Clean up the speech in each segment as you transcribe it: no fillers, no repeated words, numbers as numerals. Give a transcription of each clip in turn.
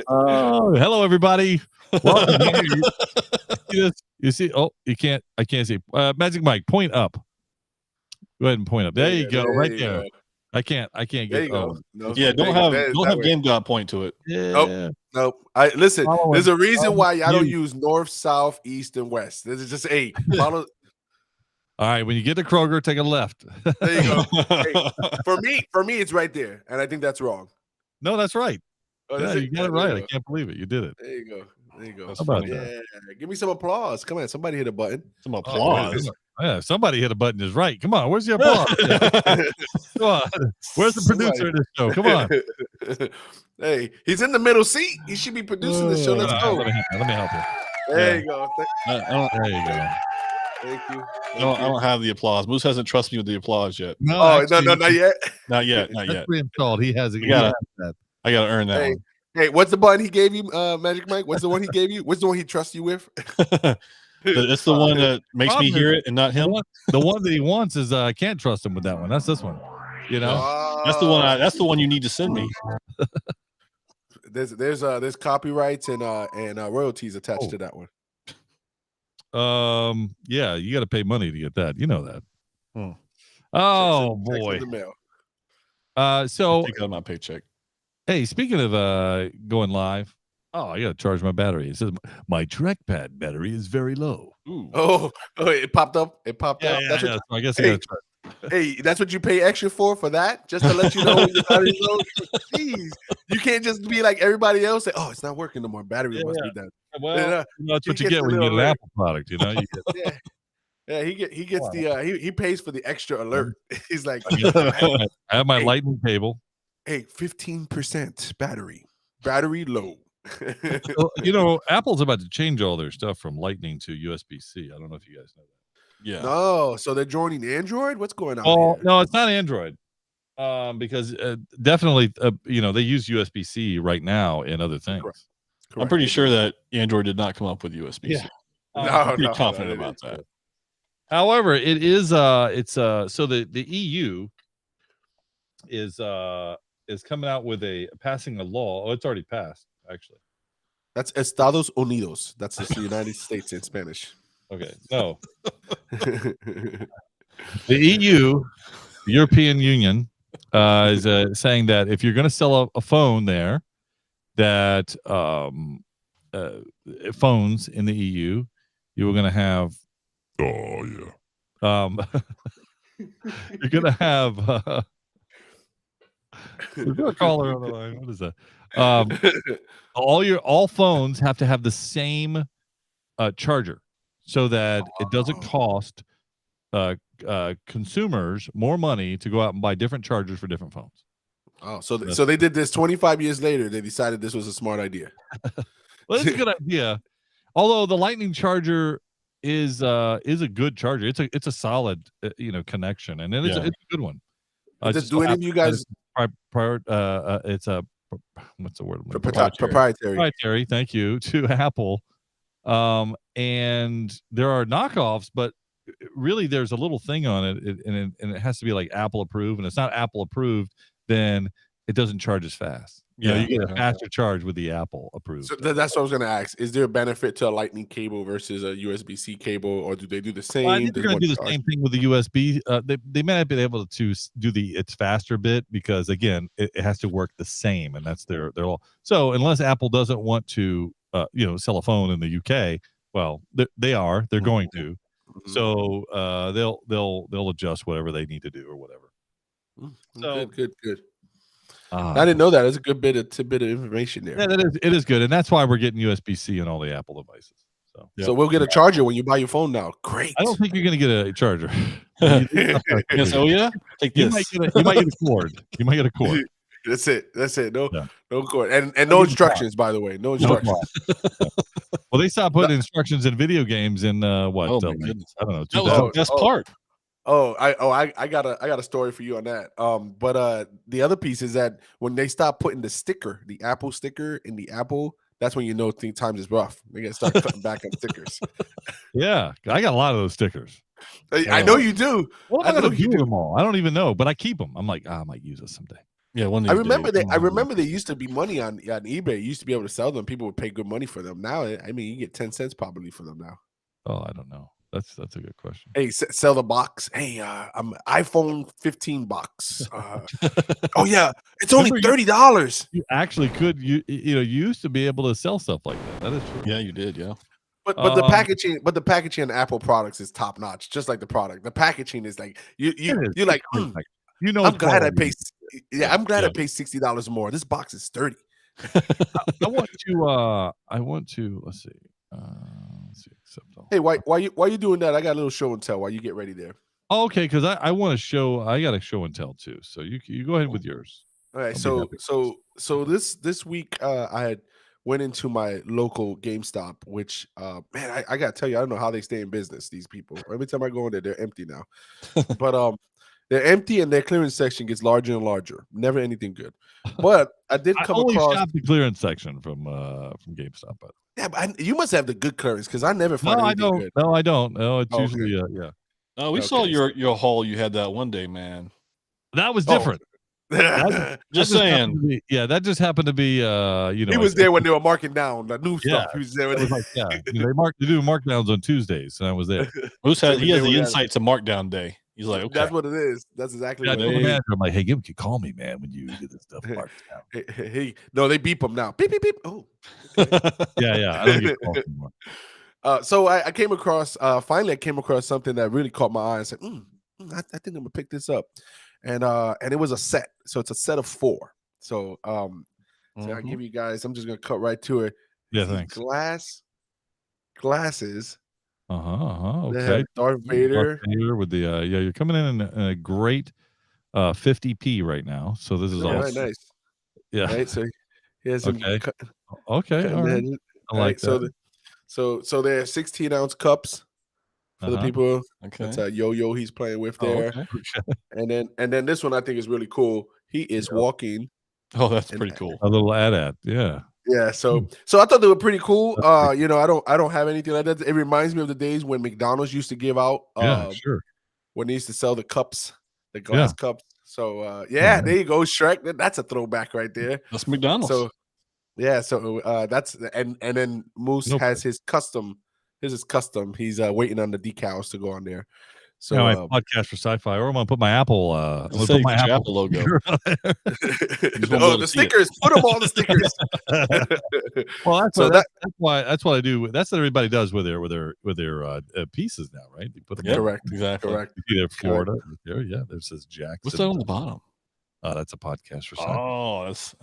Oh, hello everybody. Welcome. You see? Oh, you can't. I can't see. Magic Mike, point up. Go ahead and point up. There you go, right there. I can't get. There you go. No, yeah, don't have Game God point to it. Yeah. Nope. Listen. There's a reason why y'all don't use north, south, east, and west. This is just follow. All right, when you get to Kroger, take a left. There you go. For me, it's right there, and I think that's wrong. No, that's right. Oh, yeah, you got it right. I can't believe it. You did it. There you go. That's funny. Yeah, give me some applause. Come on, somebody hit a button. Some applause. Yeah, somebody hit a button is right. Come on, where's the applause? Come on, where's the producer of this show? Come on. Hey, he's in the middle seat. He should be producing the show. Let's go. Let me help you. There you go. There you go. Thank you. I don't have the applause. Moose hasn't trusted me with the applause yet. No, not yet. Not yet. Pre-installed. He has it. I gotta earn that one. Hey, what's the button he gave you, Magic Mike? What's the one he gave you? What's the one he trusts you with? It's the one that makes me hear it and not him. The one that he wants is I can't trust him with that one. That's this one. You know, that's the one. That's the one you need to send me. There's copyrights and royalties attached to that one. Yeah, you got to pay money to get that. You know that. Oh boy. So take out my paycheck. Hey, speaking of going live, I got to charge my battery. It says my trackpad battery is very low. Ooh. Oh, it popped up. It popped up. That's so I guess I got to try. Hey, that's what you pay extra for that? Just to let you know when your battery's low? Jeez. You can't just be like everybody else. Say, it's not working no more. Battery must be done. Well, that's what you get when you get an Apple product, you know. Yeah, he gets he pays for the extra alert. He's like, I have my lightning cable. Hey, 15% battery low. Well, Apple's about to change all their stuff from Lightning to USB-C. I don't know if you guys know that. Yeah. No, so they're joining Android. What's going on? Oh, no, it's not Android. Because definitely, they use USB-C right now in other things. Correct. I'm pretty sure that Android did not come up with USB-C. Yeah. I'm pretty confident about that. However, it is so the EU is coming out with passing a law. Oh, it's already passed, actually. That's Estados Unidos. That's the United States in Spanish. Okay. No. The EU, the European Union, is saying that if you're going to sell a phone there, that phones in the EU, you were going to have. Oh yeah. You're going to have. We've got a caller on the line. What is that? All phones have to have the same charger, so that it doesn't cost consumers more money to go out and buy different chargers for different phones. Oh, so they did this 25 years later. They decided this was a smart idea. Well, it's a good idea. Although the Lightning charger is a good charger. It's a solid connection, and it's a good one. Do any of you guys? It's a what's the word? Proprietary. Thank you to Apple. And there are knockoffs, but really there's a little thing on it, and it has to be like Apple approved. And it's not Apple approved, then it doesn't charge as fast. You get a faster charge with the Apple approved. So that's what I was going to ask. Is there a benefit to a Lightning cable versus a USB-C cable, or do they do the same? Well, I think they're going to do the same thing with the USB. They may not be able to do it's faster bit, because again, it has to work the same, and that's their all. So unless Apple doesn't want to, sell a phone in the UK, well, they're going to. So they'll adjust whatever they need to do or whatever. So good. I didn't know that. It's a good tidbit of information there. Yeah, it is good, and that's why we're getting USB-C on all the Apple devices. So we'll get a charger when you buy your phone now. Great. I don't think you're going to get a charger. Yes, take this. You might get a cord. You might get a cord. That's it. No cord, and no instructions. By the way, no instructions. Well, they stopped putting instructions in video games in what? Oh my goodness. I don't know. That was the best part. I got a story for you on that. But the other piece is that when they stop putting the Apple sticker in the Apple, that's when you know times is rough. They gotta start cutting back on stickers. Yeah, I got a lot of those stickers. I know you do. What am I gonna do with them all? I don't even know, but I keep them. I'm like, I might use this someday. Yeah, one of I these remember days. that. I remember there used to be money on eBay. You used to be able to sell them. People would pay good money for them. Now, I mean, you get 10 cents probably for them now. Oh, I don't know. That's a good question. Hey, sell the box. Hey, I'm iPhone 15 box. Oh yeah, it's only $30. You actually could. You used to be able to sell stuff like that. That is true. Yeah, you did. Yeah. But the packaging on Apple products is top notch, just like the product. The packaging is like you're like, you know, I'm glad I quality. paid. Yeah, I'm glad I paid $60 more. This box is 30. I want to. Let's see. Accept all. Hey, why you doing that? I got a little show and tell while you get ready there. Oh, okay, because I want to show. I got a show and tell too. So you go ahead with yours. All right. So this week I had went into my local GameStop, which man, I gotta tell you, I don't know how they stay in business. These people. Every time I go in there, they're empty now. But they're empty and their clearance section gets larger and larger. Never anything good. But I did come across the clearance section from GameStop. But yeah, but you must have the good clearance because I never find anything good. No, I don't. No, it's usually yeah. Oh, we saw your haul you had that one day, man. That was different. Just saying. That just happened to be he was there when they were marking down the new stuff. He was there. They do markdowns on Tuesdays, and I was there. Moose has the insight to markdown day. He's like, okay, that's what it is. That's exactly what it is. I'm like, hey, you can call me, man, when you get this stuff marked down. Hey, no, they beep them now. Beep beep beep. Oh, yeah. I don't get calls anymore. So I came across finally I came across something that really caught my eye. I said, I think I'm gonna pick this up, and it was a set. So it's a set of 4. So so I give you guys. I'm just gonna cut right to it. Yeah, thanks. Glasses. Okay. Darth Vader with the you're coming in a great 50p right now. So this is all nice. Yeah. Right. So here's okay. All right. I like that. So they're 16-ounce cups for the people. Okay. That's a yo-yo he's playing with there. Okay. And then this one I think is really cool. He is walking. Oh, that's pretty cool. A little ad. Yeah. Yeah, so I thought they were pretty cool. I don't have anything like that. It reminds me of the days when McDonald's used to give out sure. When they used to sell the cups, the glass cups. So there you go, Shrek. That's a throwback right there. That's McDonald's. So that's and then Moose has his custom. His is custom. He's waiting on the decals to go on there. So my podcast for sci-fi, or I'm gonna put my Apple Apple logo. The stickers. Put them all the stickers. Well, that's what I do. That's what everybody does with their pieces now, right? You put them correct. You see there, Florida. There, there says Jackson. What's that on the bottom? That's a podcast for sci-fi. Oh, that's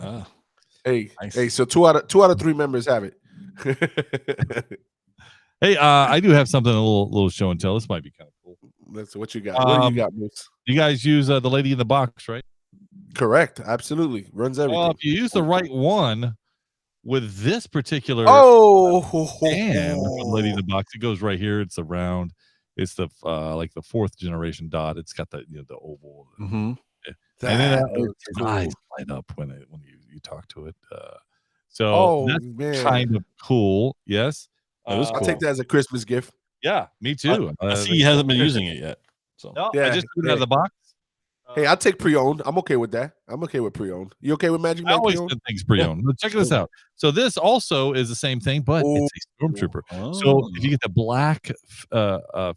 hey, nice. Hey. So two out of 3 members have it. Hey, I do have something a little show and tell. This might be kind of cool. That's what you got. What do you got, Moose? You guys use the lady in the box, right? Correct. Absolutely. Runs everything. Well, if you use the right one with this particular lady in the box, it goes right here. It's a round. It's the like the 4th generation dot. It's got the oval. Mm-hmm. And then its eyes light up when you talk to it. That's kind of cool. Yes. Cool. I'll take that as a Christmas gift. Yeah, me too. I see he hasn't been using it yet. So I just took it out of the box. Hey, I'll take pre-owned. I'm okay with that. I'm okay with pre-owned. You okay with Magic? I always did things pre-owned. But check this out. So this also is the same thing, but it's a Stormtrooper. So if you get the black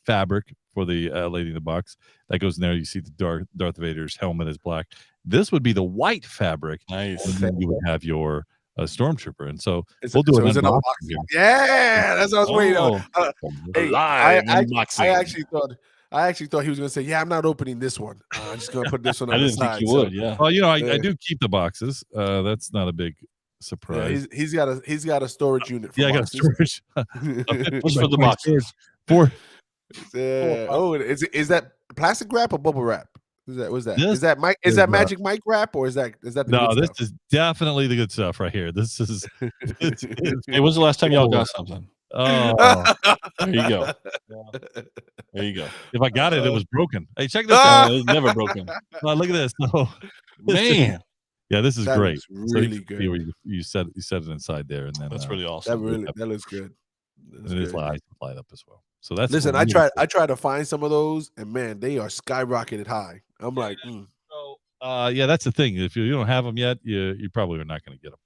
fabric for the lady in the box, that goes in there. You see the Darth Vader's helmet is black. This would be the white fabric. Nice. And then you would have your Stormtrooper, and so we'll do it. Yeah, that's what I was waiting on. I actually thought he was going to say, "Yeah, I'm not opening this one. I'm just going to put this one on the side." I didn't think you would. Yeah. Well, I do keep the boxes. That's not a big surprise. Yeah, he's got a storage unit. For I got a storage. What's for the boxes? Is that plastic wrap or bubble wrap? What's that? Is that Mike? Is that Magic Mike wrap, or is that the no? This is definitely the good stuff right here. This is. Hey, when's the last time y'all got something? Oh, there you go. There you go. If I got it, it was broken. Hey, check this out. It's never broken. Look at this. Man. Yeah, this is great. Really so good. You set it inside there, and then that's really awesome. That looks good. It is light up as well. So that's listen. I tried to find some of those, and man, they are skyrocketed high. I'm like, So Yeah, that's the thing. If you don't have them yet, you probably are not going to get them.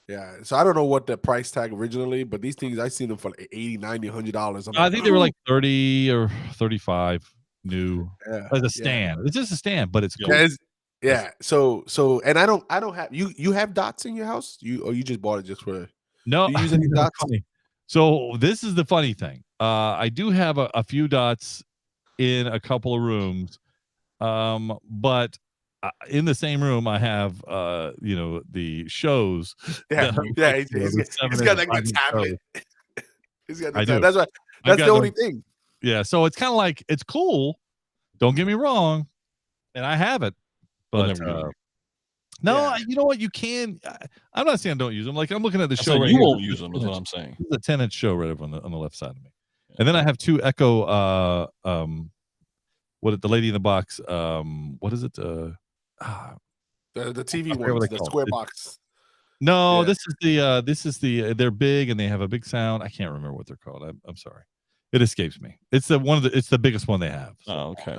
Yeah, so I don't know what the price tag originally, but these things I seen them for like 80, 90, $100. I think they were like 30 or 35 new yeah, as a yeah. stand. It's just a stand, but it's cool. Yeah. So, and I don't have you have dots in your house? You just bought it just for? No, Do you use any dots? funny. So this is the funny thing. I do have a few dots in a couple of rooms, but in the same room I have the shows. Yeah, that, he's got like the tablet. He's got the tablet. That's the only thing. Yeah, so it's kind of like it's cool. Don't get me wrong, and I have it, but no, you know what? You can. I'm not saying don't use them. Like I'm looking at the show. So right you here. won't use them, is what I'm saying. It's a 10-inch show right over on the left side of me, and then I have two Echo. What the lady in the box? What is it? The TV ones, the square box. No, this is the. They're big and they have a big sound. I can't remember what they're called. I'm sorry. It escapes me. It's the biggest one they have. So. Oh, okay.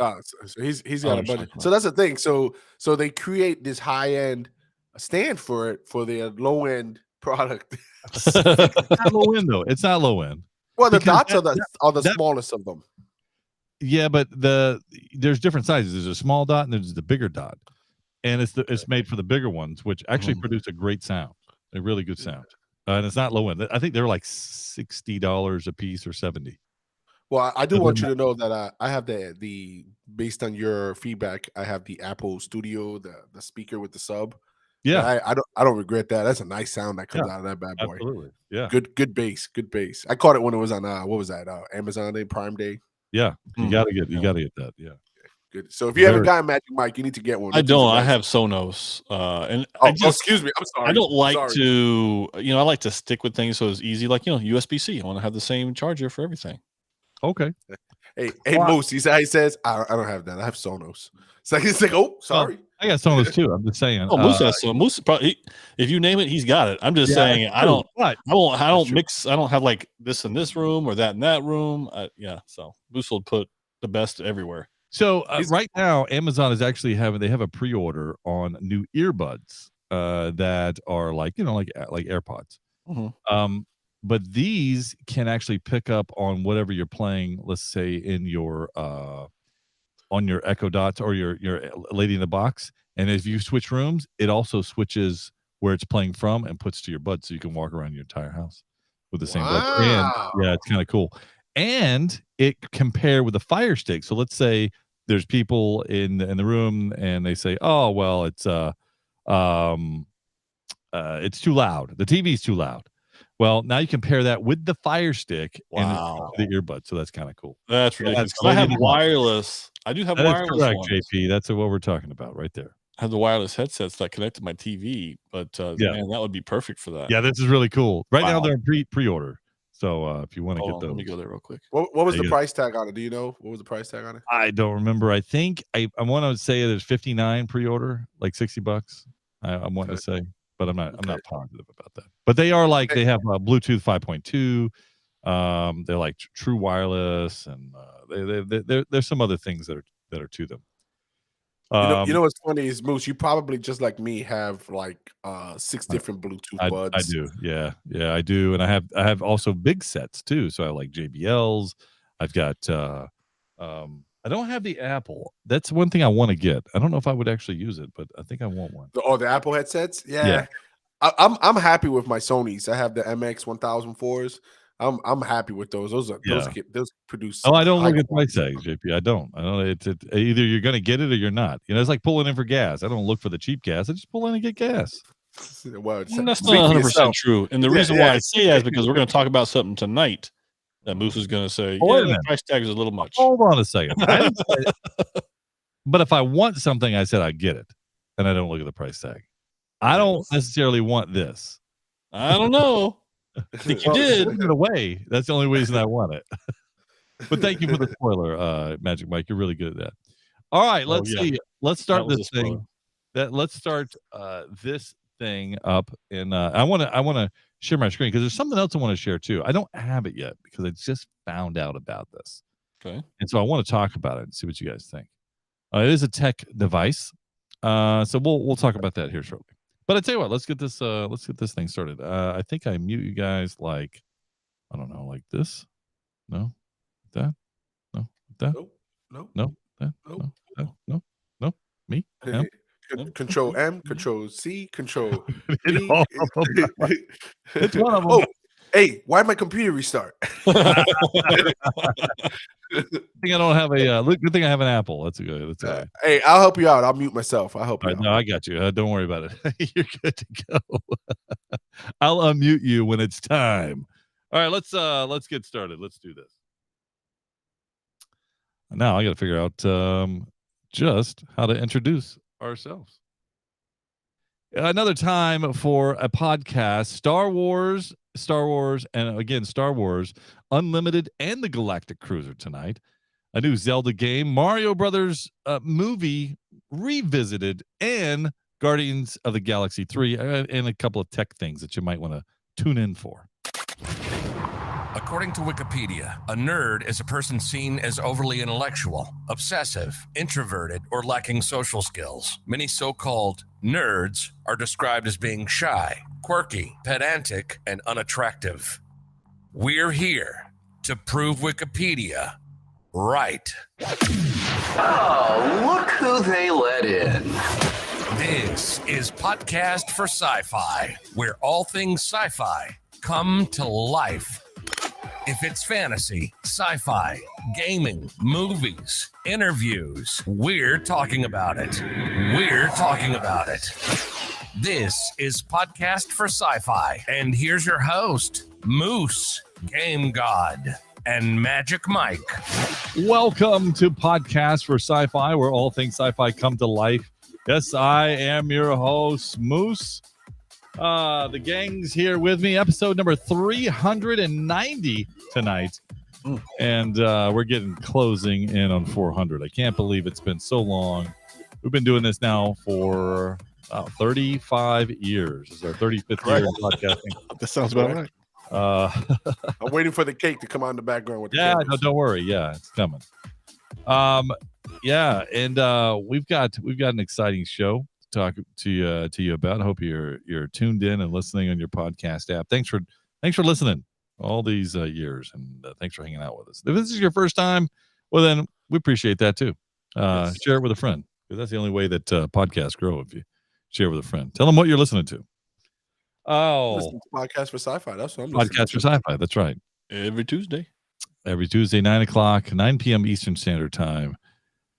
So he's got a budget. So that's the thing. So they create this high end stand for it for their low end product. It's not low end though. It's not low end. Well, the dots are the smallest of them. Yeah, but there's different sizes. There's a small dot and there's the bigger dot, and it's made for the bigger ones, which actually produce a great sound, a really good sound. And it's not low end. I think they're like $60 a piece or $70. Well, I do want you to know that I have the based on your feedback, I have the Apple Studio, the speaker with the sub. Yeah, I don't regret that. That's a nice sound that comes out of that bad boy. Absolutely, yeah. Good bass. I caught it when it was on what was that? Amazon Day, Prime Day. Yeah, you gotta get that. Yeah, good. So if you haven't gotten Magic Mike, you need to get one. I don't. I have Sonos, and excuse me. I'm sorry. I don't like to. I like to stick with things so it's easy. Like USB-C. I want to have the same charger for everything. Okay. Hey, Moose. He says, I don't have that. I have Sonos. It's like, oh, sorry. I got Sonos too. I'm just saying. Oh, Moose has Sonos. Moose probably, if you name it, he's got it. I'm just saying. I don't mix. I don't have like this in this room or that in that room. So Moose will put the best everywhere. So right now, Amazon is actually they have a pre-order on new earbuds that are like AirPods. Mm-hmm. But these can actually pick up on whatever you're playing, let's say in your on your Echo Dots or your Lady in the Box. And if you switch rooms, it also switches where it's playing from and puts to your buds so you can walk around your entire house with the same buds. And yeah, it's kind of cool. And it compare with the Fire Stick. So let's say there's people in the room and they say, "Oh, well, it's too loud. The TV's too loud." Well, now you can pair that with the Fire Stick and the earbud, so that's kind of cool. That's ridiculous. I have wireless. I do have wireless. Correct, JP. That's what we're talking about right there. I have the wireless headsets that connect to my TV, but man, that would be perfect for that. Yeah, this is really cool. Right now they're in pre-order, so if you want to get those, let me go there real quick. What was the price tag on it? Do you know what was the price tag on it? I don't remember. I think I want to say there's 59 pre-order, like $60. I'm wanting to say. But I'm not positive about that. But they are like they have Bluetooth 5.2. They're like true wireless, and there's some other things that are to them. You know what's funny is Moose. You probably just like me have like 6 different Bluetooth buds. I do, yeah, I do, and I have also big sets too. So I have like JBLs. I've got I don't have the Apple. That's one thing I want to get. I don't know if I would actually use it, but I think I want one. The Apple headsets? Yeah. I'm happy with my Sonys. I have the MX 1004s. I'm happy with those. Those produce. Oh, I don't look at price tags, JP. I don't. It's either you're going to get it or you're not. It's like pulling in for gas. I don't look for the cheap gas. I just pull in and get gas. Well, that's not 100% true. And the reason why I say that is because we're going to talk about something tonight that Moose is going to say, the price tag is a little much. Hold on a second. But if I want something, I said I'd get it. And I don't look at the price tag. I don't necessarily want this. I don't know. I think you did. Put it away. That's the only reason I want it. But thank you for the spoiler, Magic Mike. You're really good at that. All right, let's see. Let's start this thing. Let's start this thing up. And I want to share my screen because there's something else I want to share too. I don't have it yet because I just found out about this. Okay. And so I want to talk about it and see what you guys think. It is a tech device. So we'll talk about that here shortly. But I tell you what, let's get this thing started. I think I mute you guys like, I don't know, like this. No, that. No, that. No. No, that. No, that. No, no. Me. M. Control M, Control C, Control It's V. all of them. It's one of them. Oh, hey, why did my computer restart? I think I don't have a good thing I have an Apple. That's a good. That's hey, I'll help you out. I'll mute myself. I'll help you out. No, I got you. Don't worry about it. You're good to go. I'll unmute you when it's time. All right, let's get started. Let's do this. Now I got to figure out just how to introduce ourselves. Another time for a podcast, Star Wars, and again, Star Wars Unlimited and the Galactic Cruiser tonight. A new Zelda game, Mario Brothers movie revisited, and Guardians of the Galaxy 3, and a couple of tech things that you might want to tune in for. According to Wikipedia, a nerd is a person seen as overly intellectual, obsessive, introverted, or lacking social skills. Many so-called nerds are described as being shy, quirky, pedantic, and unattractive. We're here to prove Wikipedia right. Oh, look who they let in. This is Podcast for Sci-Fi, where all things sci-fi come to life. If it's fantasy, sci-fi, gaming, movies, interviews, we're talking about it. We're talking about it. This is Podcast for Sci-Fi, and here's your host, Moose, Game God, and Magic Mike. Welcome to Podcast for Sci-Fi, where all things sci-fi come to life. Yes, I am your host, Moose. The gang's here with me, episode number 390 tonight. And we're getting closing in on 400. I can't believe it's been so long. We've been doing this now for 35 years. This is our 35th year of podcasting. That sounds about right. I'm waiting for the cake to come on in the background with the no, cameras. don't worry. Yeah, it's coming. We've got an exciting show to talk to you about. I hope you're tuned in and listening on your podcast app. Thanks for listening all these years, and thanks for hanging out with us. If this is your first time, well, then we appreciate that too. Yes. Share it with a friend, because that's the only way that podcasts grow. If you share with a friend, tell them what you're listening to. Listen to Podcast for Sci-Fi. That's what I'm listening Podcast for Sci-Fi. That's right. Every Tuesday, 9 p.m. Eastern Standard Time.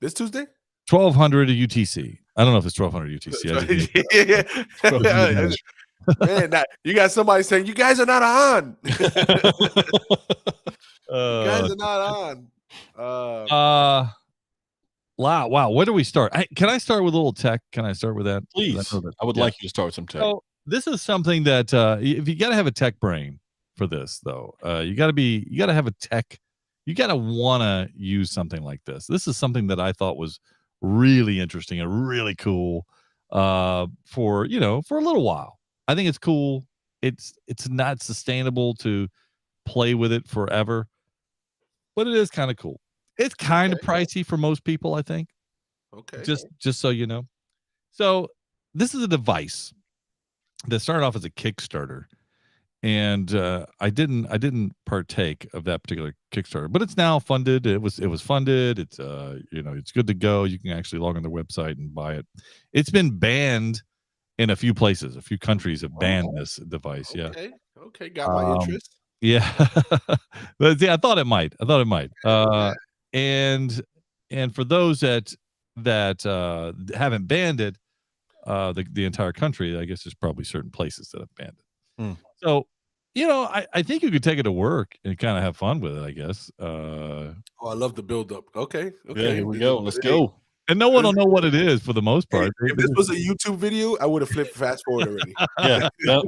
This Tuesday? 1200 UTC. I don't know if it's 1200 UTC. Man, you got somebody saying you guys are not on. You guys are not on. Wow. Where do we start? Can I start with a little tech? Can I start with that? please. I would like you to start with some tech. So this is something that if you got to have a tech brain for this, though, you got to have a tech. You got to want to use something like this. This is something that I thought was really interesting and really cool for a little while. I think it's cool. It's not sustainable to play with it forever, but it is kind of cool. It's kind of pricey for most people, I think. Okay. Just so you know. So this is a device that started off as a Kickstarter, and I didn't partake of that particular Kickstarter, but it's now funded. It was funded. It's it's good to go. You can actually log on their website and buy it. It's been banned in a few places. A few countries have banned this device. Okay, got my interest. Yeah. But yeah, I thought it might. And for those that haven't banned it, the entire country, I guess there's probably certain places that have banned it. So, I think you could take it to work and kind of have fun with it, I guess. I love the build up. Okay. Yeah, here we go. Let's go. And no one will know what it is for the most part. If this was a YouTube video, I would have flipped fast forward already. Yeah. So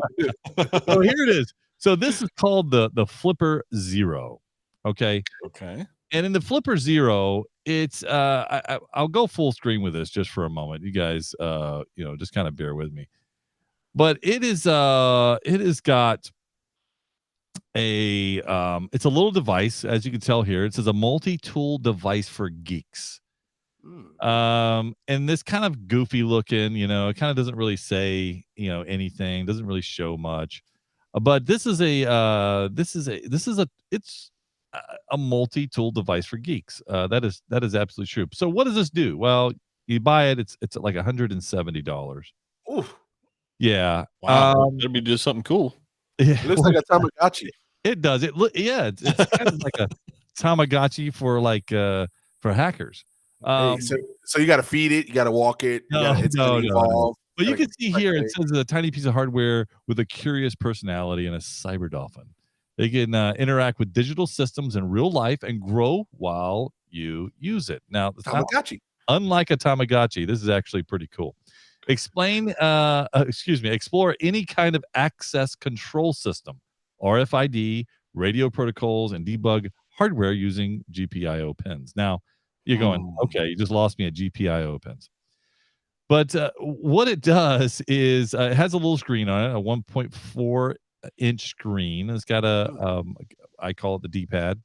here it is. So this is called the Flipper Zero. Okay. And in the Flipper Zero, it's I'll go full screen with this just for a moment. You guys just kind of bear with me. But it has got it's a little device, as you can tell here. It says a multi-tool device for geeks. And this kind of goofy looking, it kind of doesn't really say, anything, doesn't really show much. But it's a multi-tool device for geeks. That is absolutely true. So what does this do? Well, you buy it, it's like $170. Oof. Yeah. Wow. It'll be just something cool. Yeah, it looks like a Tamagotchi. It does. It's kind of like a Tamagotchi for hackers. Hey, so you got to feed it, you got to walk it. It's gonna evolve. But you can see here it says a tiny piece of hardware with a curious personality and a cyber dolphin. They can interact with digital systems in real life and grow while you use it. Now, Tamagotchi. Unlike a Tamagotchi, this is actually pretty cool. Explore any kind of access control system, RFID, radio protocols, and debug hardware using GPIO pins. Now, you're going, okay, you just lost me at GPIO pins. But what it does is it has a little screen on it, a 1.4-inch screen. It's got I call it the D-pad.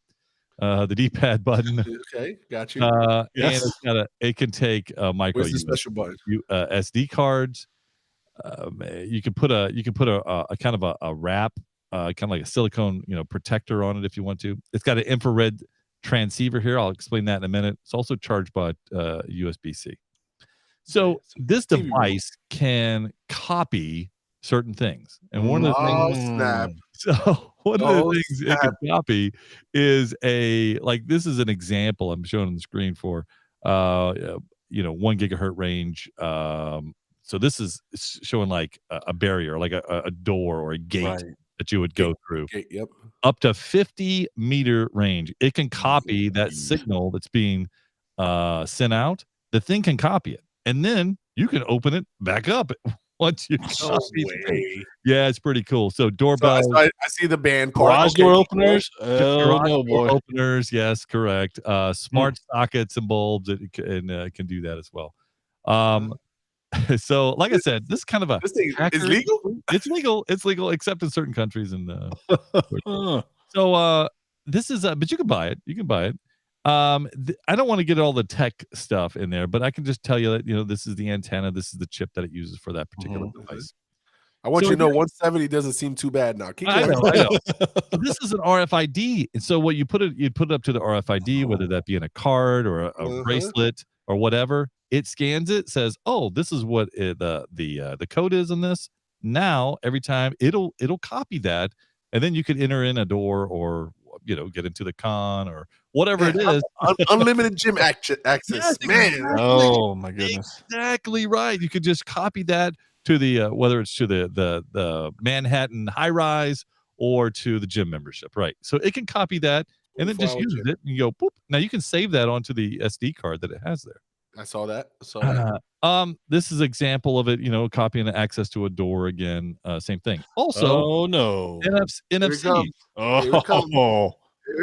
The D-pad button. Okay, got you. Yes. And it can take micro Where's the special button? SD cards. You can put a kind of a wrap, kind of like a silicone, protector on it if you want to. It's got an infrared transceiver here. I'll explain that in a minute. It's also charged by USB-C. So this device can copy certain things, and one of the things. Snap. So one of the things it can copy is this is an example I'm showing on the screen for 1 gigahertz range. So this is showing like a barrier, like a door or a gate that you would go through. Yep. Up to 50-meter range. It can copy that signal that's being sent out. The thing can copy it, and then you can open it back up once you copy it. Yeah, it's pretty cool. So doorbell. So I see the band part. Garage door openers. Openers. Yes, correct. Smart sockets and bulbs. It can do that as well. So, like I said, this is kind of this thing is legal. It's legal. It's legal, except in certain countries. And so, this is. But you can buy it. You can buy it. I don't want to get all the tech stuff in there, but I can just tell you that this is the antenna. This is the chip that it uses for that particular device. I want you to know 170 doesn't seem too bad now. I know. This is an RFID, and so what you put it up to the RFID, whether that be in a card or a bracelet or whatever. It scans it, says, "Oh, this is what the code is in this." Now, every time it'll copy that, and then you could enter in a door or get into the con or whatever it is. Unlimited gym access, yes, man. Exactly. Oh my goodness! Exactly right. You could just copy that to the whether it's to the Manhattan high rise or to the gym membership, right? So it can copy that and then just uses it and you go boop. Now you can save that onto the SD card that it has there. I saw that. This is example of it, copying the access to a door again, same thing. Also, NFC. Here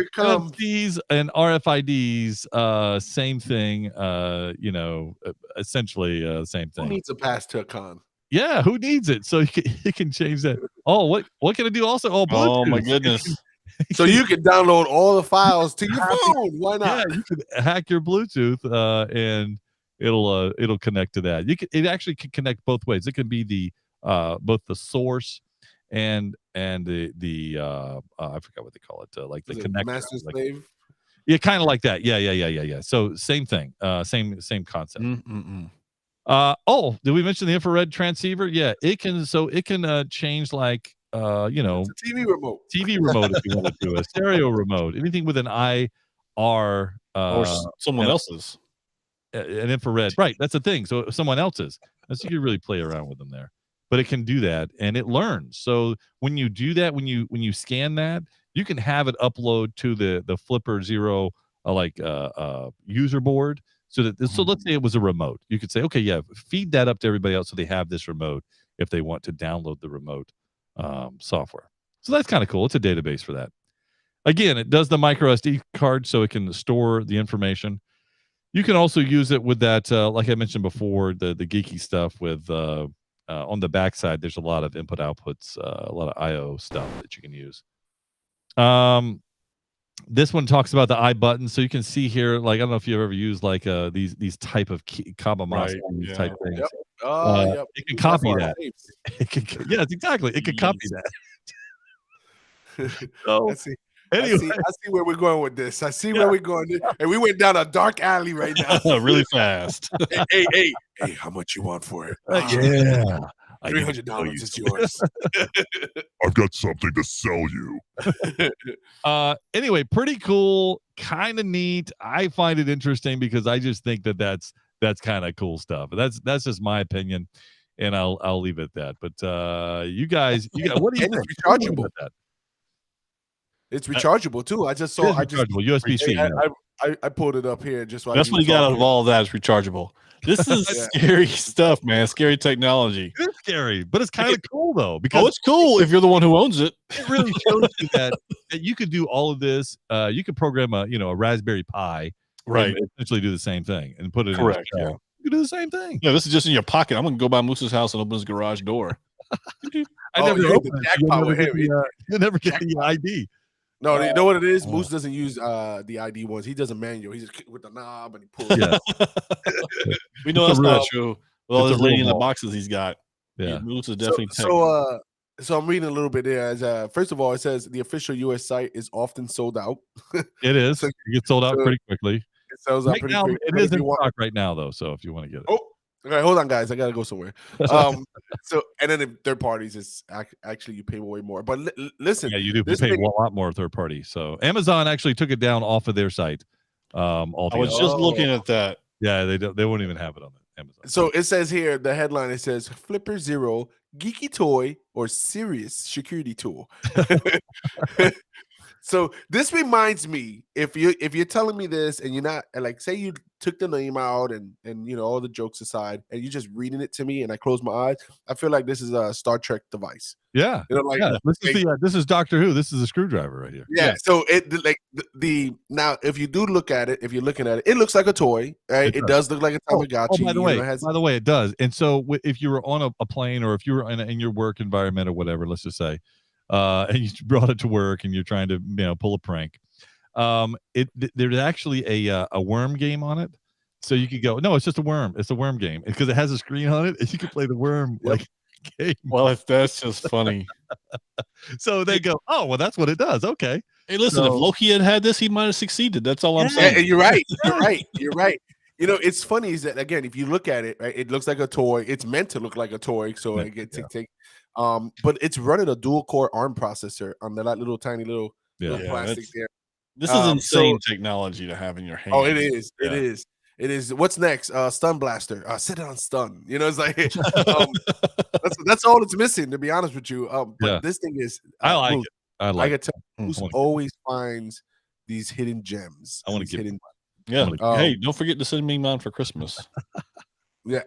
it comes. NFCs and RFIDs, same thing, essentially same thing. Who needs a pass to a con? Yeah, who needs it? So you can change that. Oh, what can it do also? Oh, Bluetooth. Oh my goodness. So you can download all the files to your phone. Why not? Yeah, you can hack your Bluetooth and it'll connect to that. It actually can connect both ways. It can be the both the source and the I forgot what they call it, like the connector, master slave. Yeah, kind of like that. Yeah. So same thing, same concept. Did we mention the infrared transceiver? Yeah, it can change like it's a TV remote if you want to do a stereo remote, anything with an IR or someone else's an infrared, right? That's the thing. So someone else's, so you can really play around with them there, but it can do that and it learns. So when you do that, when you scan that, you can have it upload to the Flipper Zero user board. So let's say it was a remote. You could say, okay, yeah, feed that up to everybody else so they have this remote if they want to download the remote software. So that's kind of cool. It's a database for that. Again, it does the micro SD card so it can store the information. You can also use it with that, like I mentioned before, the geeky stuff with on the backside. There's a lot of input outputs, a lot of IO stuff that you can use. This one talks about the I button, so you can see here. Like I don't know if you've ever used like these type of Kabamasa type things. Yep. Yep. It can copy That's that. why It can, yes, exactly. It can copy that. So, I see. anyway, I see where we're going with this. I see where we're going, and we went down a dark alley right now. Really fast. hey, how much you want for it? yeah, $300 is yours. I've got something to sell you. Anyway, pretty cool, kind of neat. I find it interesting because I just think that's kind of cool stuff. That's just my opinion, and I'll leave it at that. But you guys, what do you And think? it's rechargeable. About that? It's rechargeable too. I just USB-C. I pulled it up here just. That's what you got out of all of that is rechargeable. This is scary stuff, man. Scary technology. It's scary, but it's kind of cool though because it's cool if you're the one who owns it. It really shows you that you could do all of this. You could program a Raspberry Pi, right? And essentially do the same thing and put it correct. In the you can do the same thing. Yeah, this is just in your pocket. I'm gonna go by Moose's house and open his garage door. I never opened the jackpot with him. You never get the ID. No, you know what it is? Moose doesn't use the ID ones. He does a manual. He's just with the knob and he pulls. Yeah. We know that's not true. With all it's this a lady in the real boxes he's got. Yeah. Moose is definitely so I'm reading a little bit there. As first of all, it says the official US site is often sold out. It is. So- It gets sold out pretty quickly. It sells out Right pretty now, quick. it But is if in you want- stock right now, though. So if you want to get it, Oh, okay, hold on, guys. I gotta go somewhere. So and then the third parties is actually you pay way more. But listen, yeah, you do. You this pay thing- a lot more third party. So Amazon actually took it down off of their site. I Altogether. was just looking at that. Yeah, they won't even have it on Amazon. So it says here, the headline, it says Flipper Zero, geeky toy or serious security tool. So this reminds me, if you're telling me this and you're not like, say you took the name out and all the jokes aside and you're just reading it to me and I close my eyes, I feel like this is a Star Trek device. Yeah, this is Doctor Who. This is a screwdriver right here. Yeah. So it like the now if you do look at it, if you're looking at it, it looks like a toy. Right? It does look like a Tamagotchi. Oh, by the way, it does. And so if you were on a plane or if you were in your work environment or whatever, let's just say, and you brought it to work and you're trying to pull a prank, there's actually a worm game on it. So you could go, no, it's just a worm. It's a worm game because it has a screen on it and you can play the worm game. Well, if that's just funny. So they go, oh, well, that's what it does. Okay. Hey, listen, if Loki had this, he might have succeeded. That's all I'm saying. You're right. You're right. It's funny is that again, if you look at it, right, it looks like a toy. It's meant to look like a toy, so it gets tick. But it's running a dual core ARM processor on that little tiny little plastic there. This is insane technology to have in your hand. Oh, it is. Yeah. It is. What's next? Stun blaster. Set it on stun. It's like that's all it's missing, to be honest with you. But this thing is. I like it. I can tell Bruce always finds these hidden gems. I want to get him. Yeah. Hey, don't forget to send me mine for Christmas. Yeah.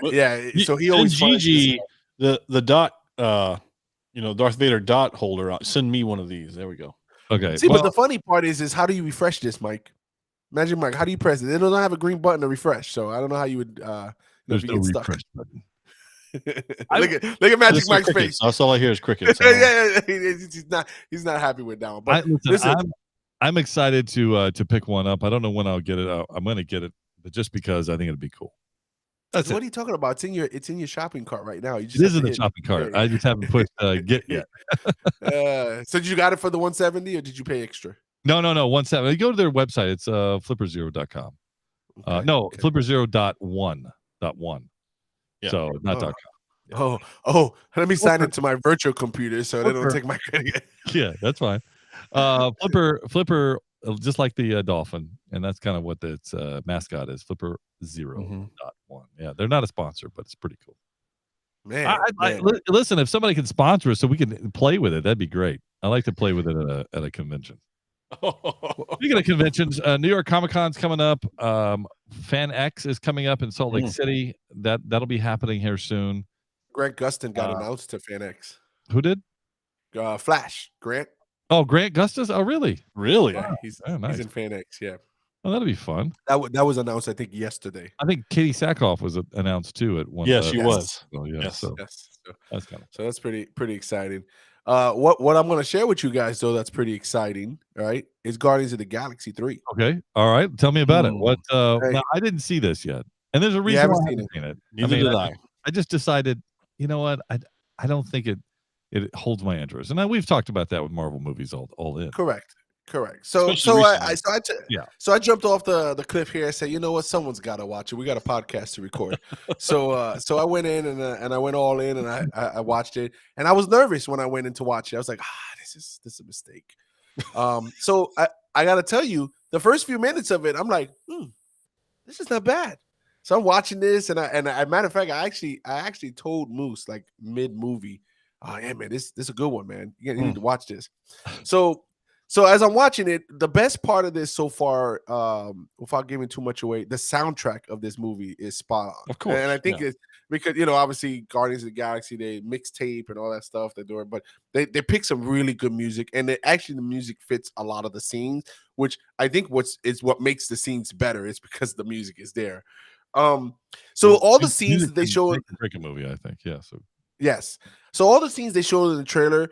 So he always GG the dot. Darth Vader dot holder. Send me one of these. There we go. Okay. See, but the funny part is how do you refresh this, Mike? Magic Mike, how do you press it? They don't have a green button to refresh, so I don't know how you would. There's no refresh button. look at Magic Mike's face. That's all I hear is crickets. Yeah, he's not happy with that one. But I'm excited to pick one up. I don't know when I'll get it. I'm going to get it, but just because I think it'd be cool. What are you talking about? It's in your shopping cart right now. It is in the shopping cart. I just haven't pushed get yet. So you got it for the 170 or did you pay extra? No, 170. Go to their website. It's flipperzero.com. No, flipperzero.1. Yeah. So not .com. Oh, let me sign into my virtual computer so they don't take my credit. Yeah, that's fine. Flipper, just like the dolphin, and that's kind of what its mascot is. Flipper 0.1. Yeah, they're not a sponsor, but it's pretty cool. Man, listen, if somebody can sponsor us so we can play with it, that'd be great. I like to play with it at a convention. Speaking of conventions, New York Comic Con's coming up. Fan X is coming up in Salt Lake City. That'll be happening here soon. Grant Gustin got announced to Fan X. Who did? Flash. Grant. Oh, Grant Gustin. Oh, really? Really? Yeah, he's in Fan X. Yeah. Oh, that'll be fun. That was announced, I think, yesterday. I think Katie Sackhoff was announced too at one. Yeah, she was. Oh, yeah. Yes. So that's kind of. So that's pretty exciting. What I'm going to share with you guys, though, that's pretty exciting, right? Is Guardians of the Galaxy 3. Okay. All right. Tell me about it. What? Hey. Now, I didn't see this yet, and there's a You reason why haven't I seen haven't seen it. Neither did I. I just decided, you know what? I don't think it holds my interest, and we've talked about that with Marvel movies all in. Correct. So Especially so I jumped off the cliff here and said, you know what, someone's got to watch it. We got a podcast to record. so I went in and I went all in and I watched it, and I was nervous when I went in to watch it. I was like, this is a mistake. So I got to tell you, the first few minutes of it, I'm like, this is not bad. So I'm watching this, and I matter of fact, I actually told Moose like mid movie, oh yeah, man, this is a good one, man. You need to watch this. So as I'm watching it, the best part of this so far, without giving too much away, the soundtrack of this movie is spot on. Of course, and I think it's because obviously Guardians of the Galaxy, they mixtape and all that stuff they're doing, but they pick some really good music, and the music fits a lot of the scenes, which I think what makes the scenes better is because the music is there. So all the scenes that they show in a movie, I think, yes. So all the scenes they showed in the trailer,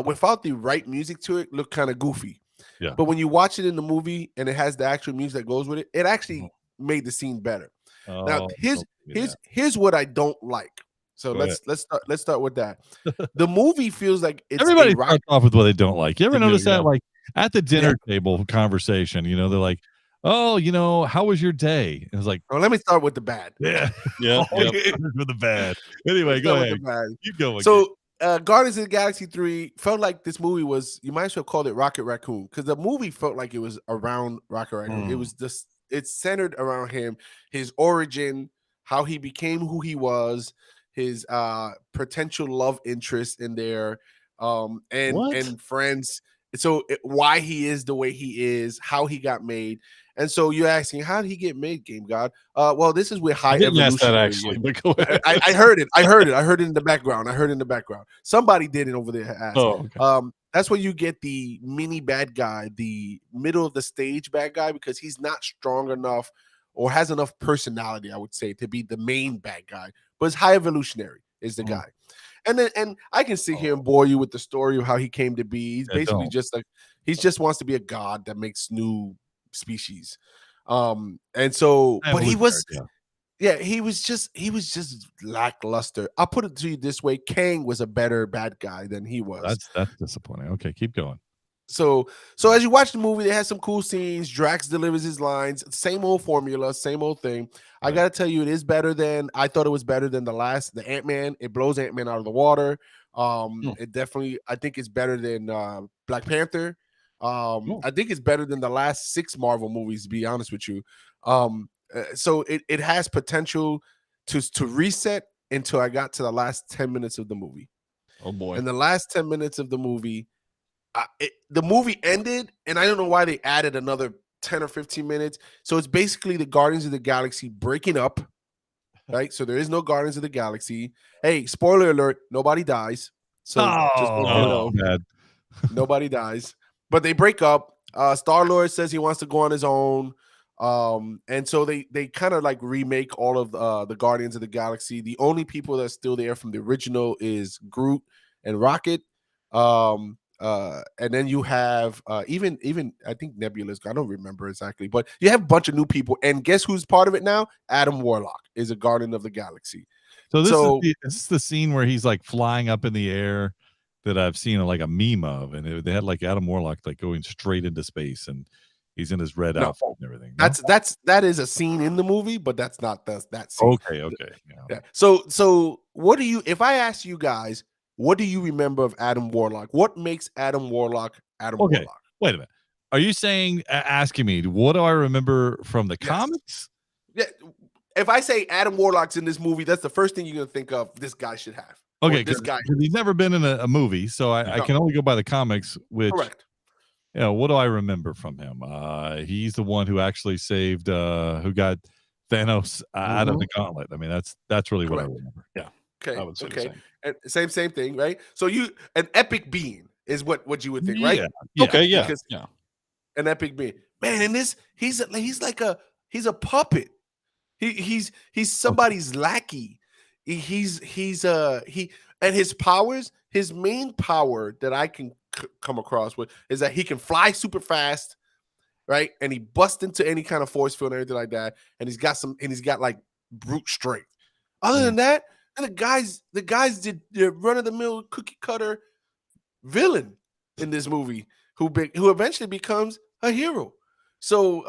without the right music to it, look kind of goofy. Yeah. But when you watch it in the movie and it has the actual music that goes with it, it actually made the scene better. Now, here's what I don't like. So let's start with that. The movie feels like it's everybody starts off with what they don't like. You ever notice that? Yeah. Like at the dinner table conversation, they're like, oh, how was your day? And it's like, let me start with the bad. Yeah. With the bad. Anyway, go ahead. Keep going. So Guardians of the Galaxy 3 felt like this movie was, you might as well call it Rocket Raccoon, because the movie felt like it was around Rocket Raccoon. It was just, it's centered around him, his origin, how he became who he was, his potential love interest in there, and friends. So why he is the way he is, how he got made. And so you're asking, how did he get made, Game God? Well, this is where high evolution. Actually, but go ahead. I heard it. I heard it in the background. Somebody did it over there. Okay. That's where you get the mini bad guy, the middle of the stage bad guy, because he's not strong enough or has enough personality, I would say, to be the main bad guy. But it's high evolutionary is the guy. And I can sit here and bore you with the story of how he came to be. He's basically just like, he just wants to be a god that makes new species. And so, but he was, he was just lackluster. I'll put it to you this way: Kang was a better bad guy than he was. That's disappointing. Okay, keep going. So as you watch the movie, they had some cool scenes. Drax delivers his lines, same old formula, same old thing. I gotta tell you, I thought it was better than the Ant-Man. It blows Ant-Man out of the water. It definitely, I think it's better than Black Panther. I think it's better than the last 6 Marvel movies, to be honest with you. So it has potential to reset until I got to the last 10 minutes of the movie. Oh boy. In the last 10 minutes of the movie, the movie ended, and I don't know why they added another 10 or 15 minutes. So it's basically the Guardians of the Galaxy breaking up, right? So there is no Guardians of the Galaxy. Hey, spoiler alert, nobody dies. So nobody dies. But they break up. Star-Lord says he wants to go on his own. And so they kind of like remake all of the Guardians of the Galaxy. The only people that's still there from the original is Groot and Rocket. And then you have even I think Nebula's, I don't remember exactly, but you have a bunch of new people. And guess who's part of it now? Adam Warlock is a Guardian of the Galaxy. So this is the scene where he's like flying up in the air that I've seen like a meme of, and they had like Adam Warlock like going straight into space, and he's in his red outfit and everything. No? That is a scene in the movie, but that's not that scene. Okay. Yeah. So what do you, if I ask you guys, what do you remember of Adam Warlock? What makes Adam Warlock Warlock? Wait a minute. Are you asking me, what do I remember from the comics? Yeah. If I say Adam Warlock's in this movie, that's the first thing you're going to think of. This guy should have. Okay. This guy. He's never been in a movie, so I can only go by the comics, which, correct. What do I remember from him? He's the one who actually saved, who got Thanos out of the gauntlet. I mean, that's really what I remember. Yeah. Okay. I would say okay. And same thing, right? So an epic being is what you would think, right? Yeah. Okay. Yeah. Because an epic being, man. And this, he's a puppet. He's somebody's lackey. And his powers his main power that I can come across with is that he can fly super fast, right? And he busts into any kind of force field and everything like that. And he's got like brute strength. Other than that, and the guys did the run of the mill cookie cutter villain in this movie who eventually becomes a hero. So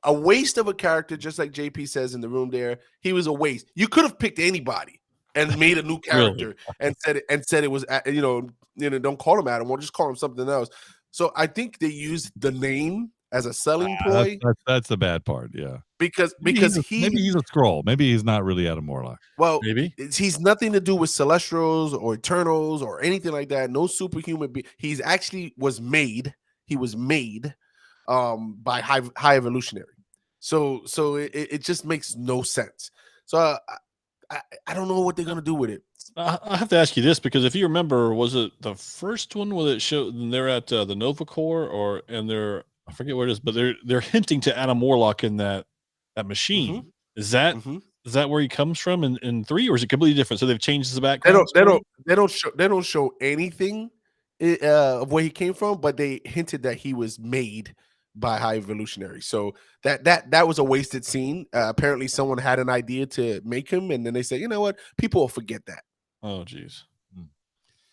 a waste of a character, just like JP says in the room there. He was a waste. You could have picked anybody and made a new character and said it was, don't call him Adam, or just call him something else. So I think they used the name as a selling ploy. That's the bad part, yeah. Because maybe he's a Skrull. Maybe he's not really Adam Warlock. Well, maybe he's nothing to do with Celestials or Eternals or anything like that. No superhuman being. He's actually was made. He was made by high evolutionary. So it just makes no sense. So I don't know what they're gonna do with it. I have to ask you this, because if you remember, was it the first one where it showed they're at the Nova Corps, and they're, I forget where it is, but they're hinting to Adam Warlock in that machine. Mm-hmm. Is that where he comes from in 3, or is it completely different? So they've changed his background. They don't show anything of where he came from, but they hinted that he was made by high evolutionary. So that was a wasted scene. Apparently someone had an idea to make him, and then they said, you know what, people will forget that. Oh geez.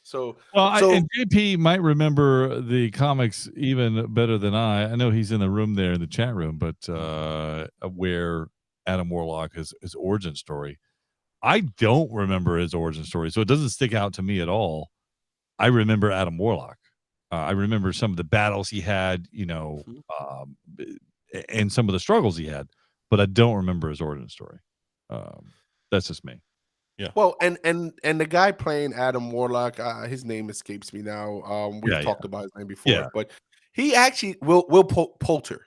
So and JP might remember the comics even better than I. I know he's in the room there in the chat room, but where Adam Warlock his origin story, I don't remember his origin story, so it doesn't stick out to me at all. I remember Adam Warlock. I remember some of the battles he had, and some of the struggles he had, but I don't remember his origin story. That's just me. Yeah. Well, and the guy playing Adam Warlock, his name escapes me now. We've talked about his name before, but he actually Will Poulter.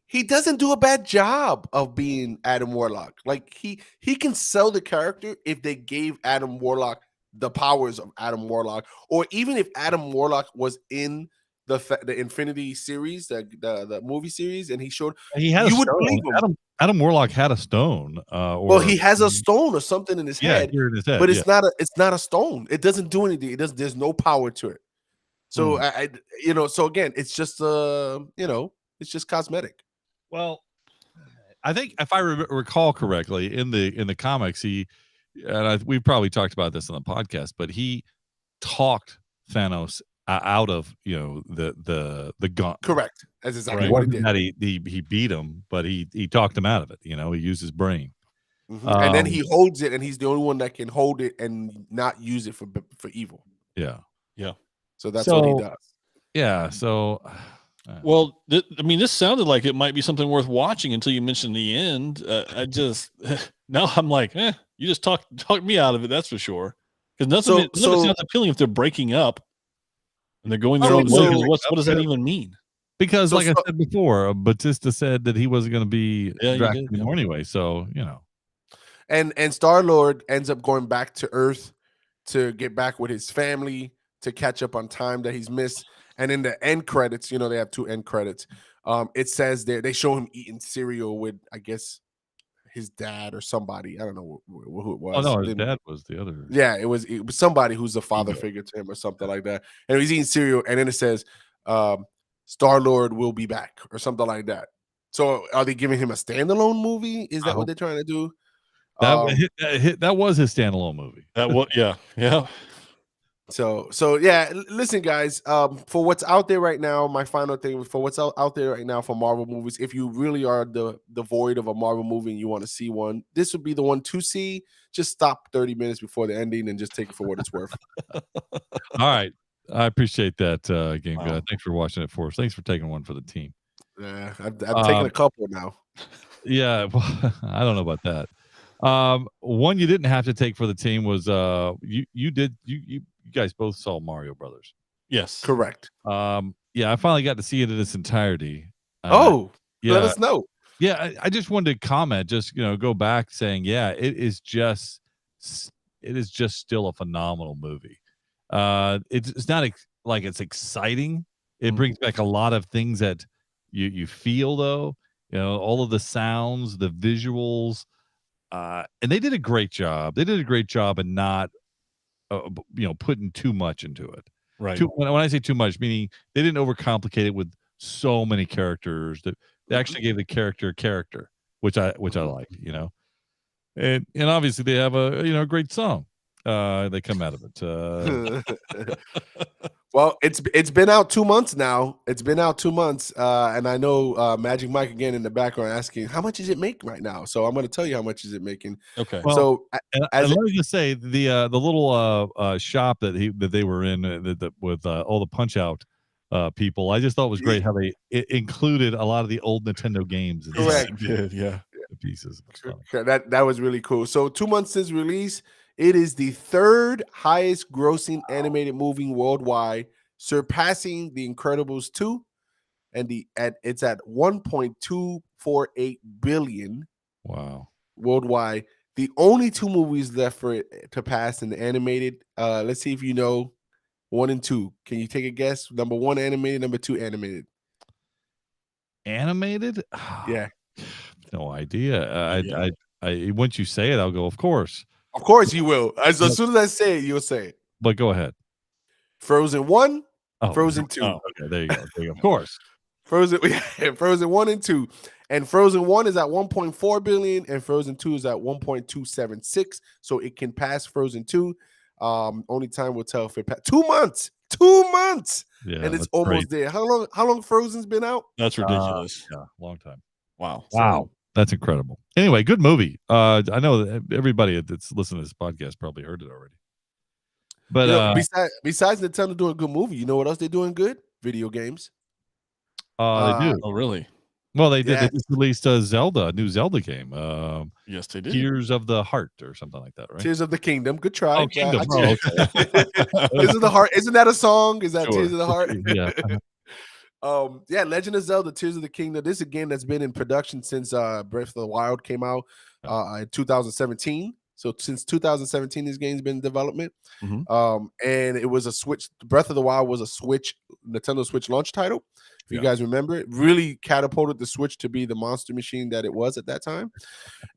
He doesn't do a bad job of being Adam Warlock. Like he can sell the character if they gave Adam Warlock the powers of Adam Warlock, or even if Adam Warlock was in the Infinity series, the movie series, and he showed you would believe him. Adam Warlock had a stone. Well, he has a stone or something in his head, here in his head, but it's not a stone. It doesn't do anything. There's no power to it. So so again, it's just it's just cosmetic. Well, I think if I recall correctly, in the comics, we've probably talked about this on the podcast, but he talked Thanos out of the gun. Correct. That's exactly what he did. That he beat him, but he talked him out of it. He used his brain. Mm-hmm. And then he holds it, and he's the only one that can hold it and not use it for evil. Yeah. So that's what he does. Yeah. So, well, this sounded like it might be something worth watching until you mentioned the end. I just now I'm like, you just talked me out of it. That's for sure. Because nothing of it sounds appealing if they're breaking up and they're going their own way. What does that even mean? Because, like I said before, Batista said that he wasn't going to be Drax anymore anyway. So and Star-Lord ends up going back to Earth to get back with his family, to catch up on time that he's missed. And in the end credits, they have 2 end credits. It says they show him eating cereal with, I guess, his dad or somebody. I don't know who it was. Oh no, his dad was the other. Yeah, it was somebody who's a father figure to him or something like that. And he's eating cereal, and then it says, Star-Lord will be back or something like that. So are they giving him a standalone movie? Is that what they're trying to do? That was his standalone movie. Yeah. So yeah, listen, guys. For what's out there right now, my final thing for what's out there right now for Marvel movies, if you really are devoid of a Marvel movie and you want to see one, this would be the one to see. Just stop 30 minutes before the ending and just take it for what it's worth. All right, I appreciate that, Game Guy. Thanks for watching it for us. Thanks for taking one for the team. Yeah, I've taken a couple now. Yeah, well, I don't know about that. One you didn't have to take for the team was you guys both saw Mario Brothers. Yes, correct. Yeah, I finally got to see it in its entirety. Let us know. Yeah, I just wanted to comment, just go back saying, it is just still a phenomenal movie. It's not like it's exciting. It brings back a lot of things that you feel, though. All of the sounds, the visuals, And they did a great job. They did a great job in not, putting too much into it. Right. When I say too much, meaning they didn't overcomplicate it with so many characters. That they actually gave the character, which I like. And obviously they have a great song. They come out of it. Well, it's been out 2 months now. It's been out 2 months, and I know Magic Mike again in the background asking how much does it make right now. So I'm going to tell you how much is it making. Okay. Well, so and let me just say the little shop that they were in with all the Punch Out people. I just thought it was great how it included a lot of the old Nintendo games. Correct. Yeah. Pieces. That was really cool. So 2 months since release, it is the third highest grossing animated movie worldwide, surpassing The Incredibles 2, and it's at 1.248 billion. Wow. Worldwide. The only 2 movies left for it to pass in the animated. Let's see if you know 1 and 2. Can you take a guess? Number 1 animated, number 2 animated. Animated? Yeah. No idea. I once you say it, I'll go, of course. Of course you will. As soon as I say it, you'll say it. But go ahead. Frozen 1, Oh, Frozen 2. Oh, okay, there you go. Of course. Frozen 1 and 2. And Frozen 1 is at 1.4 billion and Frozen 2 is at 1.276. So it can pass Frozen 2. Only time will tell if it passed. 2 months. 2 months. Yeah, and it's that's almost great. there. How long Frozen's been out? That's ridiculous. Yeah, long time. Wow. Wow. That's incredible. Anyway, good movie. I know that everybody that's listening to this podcast probably heard it already. But besides Nintendo doing a good movie, you know what else they're doing good? Video games. They do. Oh, really? Well, they did. Yes. They just released a new Zelda game. Yes, they did. Tears of the Heart or something like that, right? Tears of the Kingdom. Good try. Oh, Kingdom. Okay. Tears of the Heart. Isn't that a song? Is that Sure. Tears of the Heart? Yeah. Legend of Zelda: Tears of the Kingdom. This is a game that's been in production since Breath of the Wild came out in 2017. So since 2017, this game's been in development. Mhm. And it was a Switch. Breath of the Wild was a Nintendo Switch launch title. If you guys remember, it really catapulted the Switch to be the monster machine that it was at that time.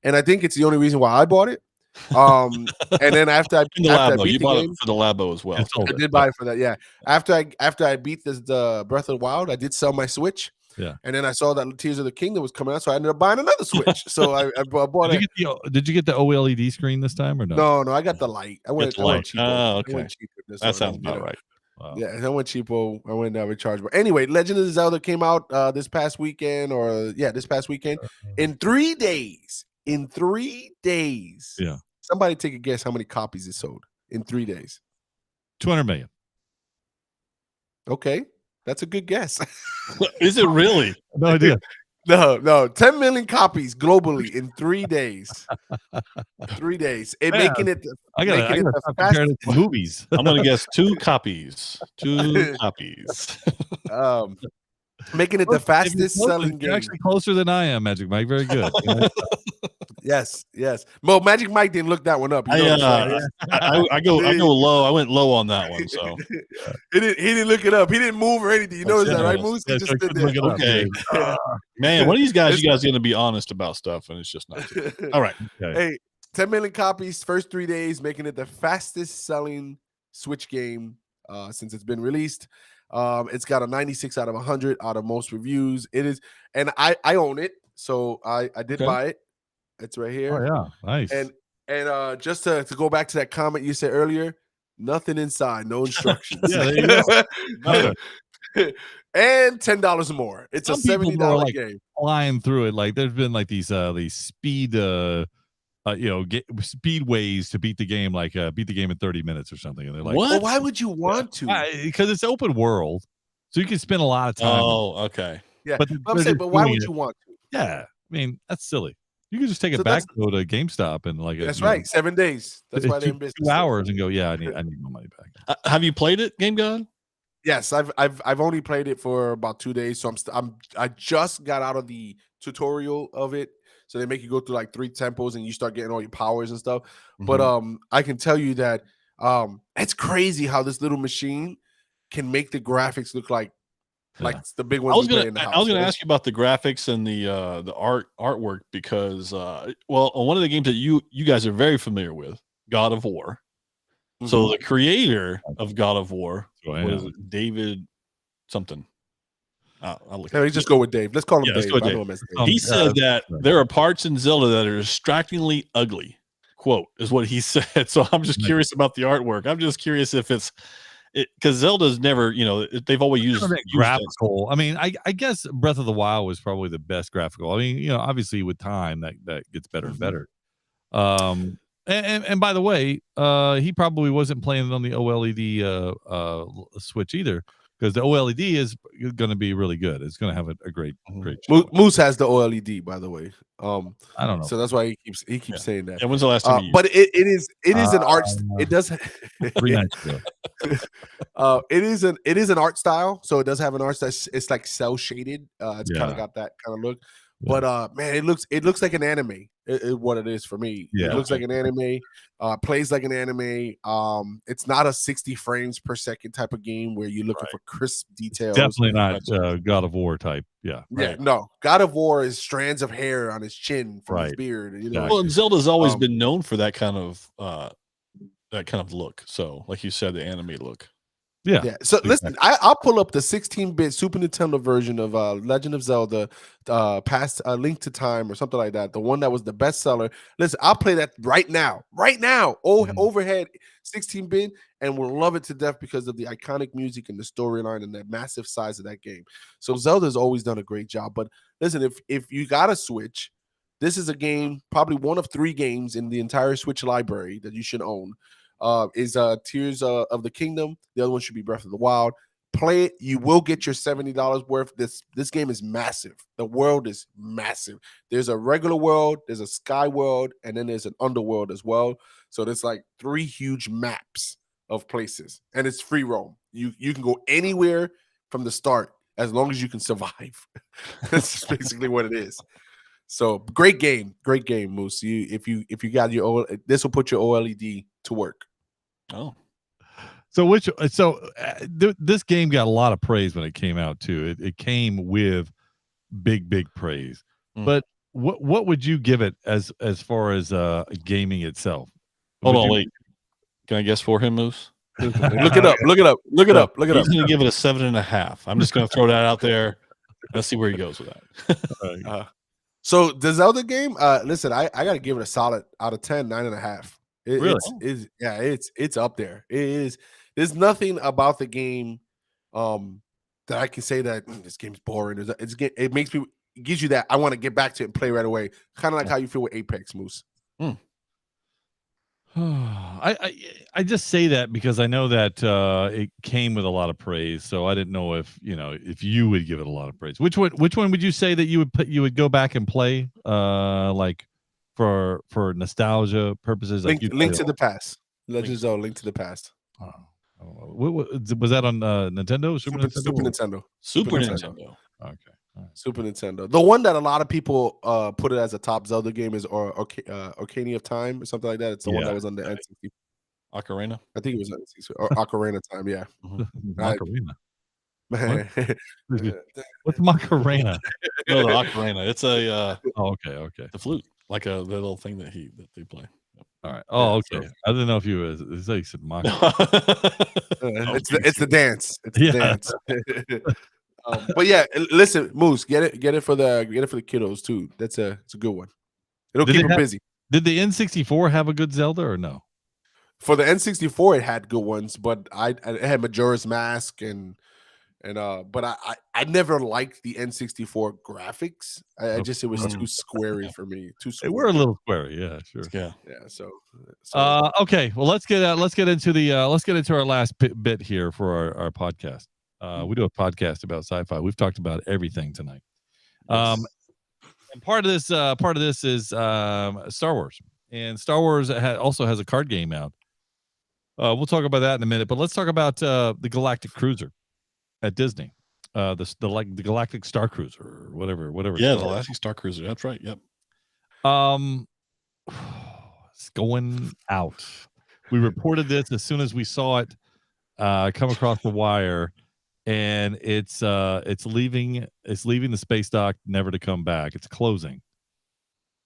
And I think it's the only reason why I bought it. And then after I beat you bought the game, it for the Labo as well. I did buy it for that. Yeah. After I beat the Breath of the Wild, I did sell my Switch. Yeah. And then I saw that Tears of the Kingdom was coming out, so I ended up buying another Switch. So I bought it. Did you get the OLED screen this time or no? No, I got the light. I went cheaper. Oh, okay. I went cheaper That sounds about right. Wow. Yeah, I went cheapo. I went rechargeable. Anyway, Legend of Zelda came out this past weekend, this past weekend. In 3 days. In 3 days. Yeah. Somebody take a guess how many copies it sold in 3 days. 200 million. Okay, that's a good guess. Is it really? No idea. No, 10 million copies globally in 3 days. 3 days. It making it. I gotta stop comparing it to movies. I'm gonna guess 2 copies. 2 copies. Making it the fastest selling You're game. actually closer than I am, Magic Mike. Very good. Yes. Well, Magic Mike didn't look that one up. You know I go low. I went low on that one. So he didn't look it up. He didn't move or anything. You notice that, right, Moose? He just stood there. okay. Man, one of these guys, you guys are gonna be honest about stuff, and it's just not. All right. Okay. Hey, 10 million copies first 3 days, making it the fastest selling Switch game since it's been released. It's got a 96 out of 100 out of most reviews. It is, and I own it, so I did buy it. It's right here. Oh yeah, nice. And just to go back to that comment you said earlier, nothing inside, no instructions. Yeah, there you go. And $10 more. It's Some a people $70 are, like, game. flying through it. Like there's been like these speed speedways to beat the game, like beat the game in 30 minutes or something. And they're like, What? Well, why would you want to? Because it's open world, so you can spend a lot of time. Oh, okay. Yeah, but I'm saying, but why would you want to? Yeah, I mean that's silly. You can just take So it back, go to GameStop, and like That's right. 7 days. That's why they're in 2 business. hours and go. Yeah, I need my money back. Have you played it, Game God? Yes, I've only played it for about 2 days, so I just got out of the tutorial of it. So they make you go through like 3 temples and you start getting all your powers and stuff. But I can tell you that it's crazy how this little machine can make the graphics look like like the big I ones was we play gonna in the house. I was gonna ask you about the graphics and the artwork because well, on one of the games that you guys are very familiar with, God of War. So the creator of God of War, what is it, David something? I'll look. Hey, just go with Dave. Let's call him Yeah, let's Dave. go with I Dave. know him as Dave. He said that there are parts in Zelda that are distractingly ugly. Quote is what he said. So I'm just curious about the artwork. I'm just curious if it's because Zelda's never, they've always used graphical. I mean, I guess Breath of the Wild was probably the best graphical. I mean, obviously with time that gets better and better. And by the way, he probably wasn't playing it on the OLED Switch either, because the OLED is going to be really good. It's going to have a great show. Moose has the OLED, by the way. I don't know. So that's why he keeps saying that. And when's the last time? But it is an art. It does. 3 nights ago. It is an art style. So it does have an art style. It's like cell shaded. It's kind of got that kind of look. But man, it looks like an anime. What it is for me. Yeah, it looks like an anime. Plays like an anime. It's not a 60 frames per second type of game where you're looking for crisp details. Definitely not God of War type. Yeah. Yeah. No. God of War is strands of hair on his chin from his beard. Well, and Zelda's always been known for that kind of look. So, like you said, the anime look. Yeah. So listen, I'll pull up the 16-bit Super Nintendo version of Legend of Zelda, past Link to Time or something like that. The one that was the bestseller. Listen, I'll play that right now. Overhead 16-bit, and we'll love it to death because of the iconic music and the storyline and the massive size of that game. So Zelda's always done a great job. But listen, if you got a Switch, this is a game, probably one of 3 games in the entire Switch library that you should own. Is Tears of the Kingdom. The other one should be Breath of the Wild. Play it. You will get your $70 worth. This game is massive. The world is massive. There's a regular world, there's a sky world, and then there's an underworld as well. So there's like 3 huge maps of places, and it's free roam. You can go anywhere from the start as long as you can survive. That's basically what it is. So great game, Moose. If you got your this will put your OLED to work. Oh, this game got a lot of praise when it came out too. It came with big praise. But what would you give it as far as gaming itself? Hold on, wait. Can I guess for him, Moose? Look it up. He's going to give it a 7.5. I'm just going to throw that out there. Let's see where he goes with that. So the Zelda game, listen, I got to give it a solid out of 10, 9.5. Really? It's up there. It is. There's nothing about the game that I can say that this game's boring. It makes me, it gives you that I want to get back to it and play right away. Kind of like how you feel with Apex, Moose. I just say that because I know that it came with a lot of praise, so I didn't know if you would give it a lot of praise. Which one would you say that you would go back and play like for nostalgia purposes? Link to the Past. Legend of Zelda: Link to the Past. Was that on Nintendo? Super Nintendo. Super Nintendo. Okay. Right. Super Nintendo. The one that a lot of people put it as a top Zelda game is Ocarina of Time or something like that. It's the one that was on the N64. Ocarina? I think it was on the N64 or Ocarina of Time. Yeah. Macarena. What? What's Macarena? No, the Ocarina. It's a okay. The flute, like the little thing that they play. Yep. All right. Oh, okay. I didn't know if you was. It's like you said Macarena. It's the dance. It's the dance. But yeah, listen, Moose, get it for the kiddos too. It's a good one. It'll keep them busy. Did the N64 have a good Zelda or no? For the N64, it had good ones, but it had Majora's Mask but I never liked the N64 graphics. I just it was too squarey for me. They were a little squarey, yeah, sure. Yeah. So okay. Well, let's get into our last bit here for our podcast. We do a podcast about sci-fi. We've talked about everything tonight. And part of this is Star Wars, and Star Wars also has a card game out. We'll talk about that in a minute, but let's talk about the Galactic Cruiser at Disney. The Galactic Star Cruiser or whatever. Yeah, the Galactic Star Cruiser. That's right. Yep. It's going out. We reported this as soon as we saw it come across the wire. and it's leaving the space dock, never to come back. It's closing.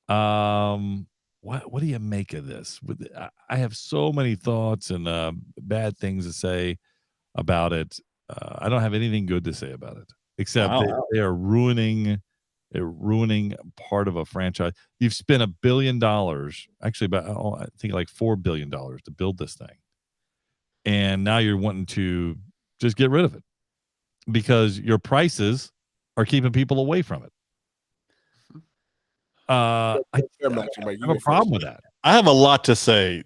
What do you make of this? I have so many thoughts and bad things to say about it. I don't have anything good to say about it, except they are ruining part of a franchise. You've spent $1 billion, actually about I think like $4 billion to build this thing, and now you're wanting to just get rid of it because your prices are keeping people away from it. I have a problem with that. I have a lot to say.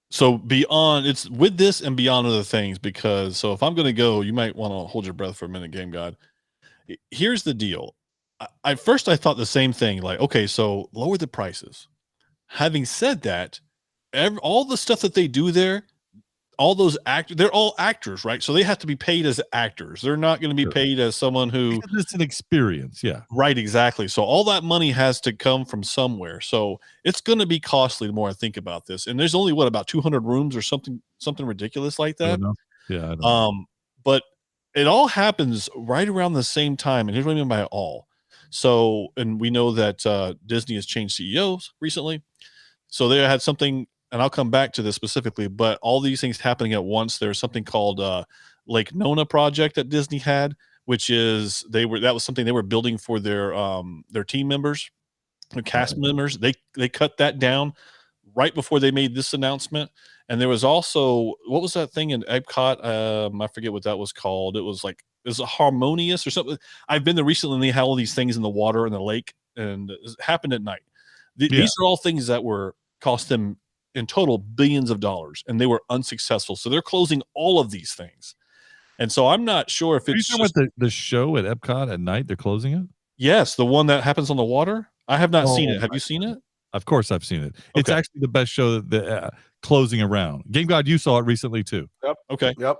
So beyond, it's with this and beyond other things, because so if I'm going to go, you might want to hold your breath for a minute, Game God. Here's the deal. I first I thought the same thing, like, okay, so lower the prices. Having said that, all the stuff that they do there, all those actors, they're all actors, right? So they have to be paid as actors. They're not going to be paid as someone who it's an experience. Yeah. Right. Exactly. So all that money has to come from somewhere. So it's going to be costly the more I think about this. And there's only about 200 rooms or something ridiculous like that. Yeah. I don't know. But it all happens right around the same time. And here's what I mean by all. So, and we know that Disney has changed CEOs recently. So they had something, and I'll come back to this specifically, but all these things happening at once. There's something called Lake Nona project that Disney had, which is that was something they were building for their team members, their cast members. They cut that down right before they made this announcement. And there was also, what was that thing in Epcot? I forget what that was called. It was a Harmonious or something. I've been there recently, and they had all these things in the water in the lake, and it happened at night. These are all things that cost them in total billions of dollars, and they were unsuccessful. So they're closing all of these things. And so I'm not sure if it's just the show at Epcot at night. They're closing it. Yes, the one that happens on the water. I have not seen it. Have you seen it? Of course, I've seen it. It's actually the best show that closing around. Game God, you saw it recently too. Yep. Okay. Yep.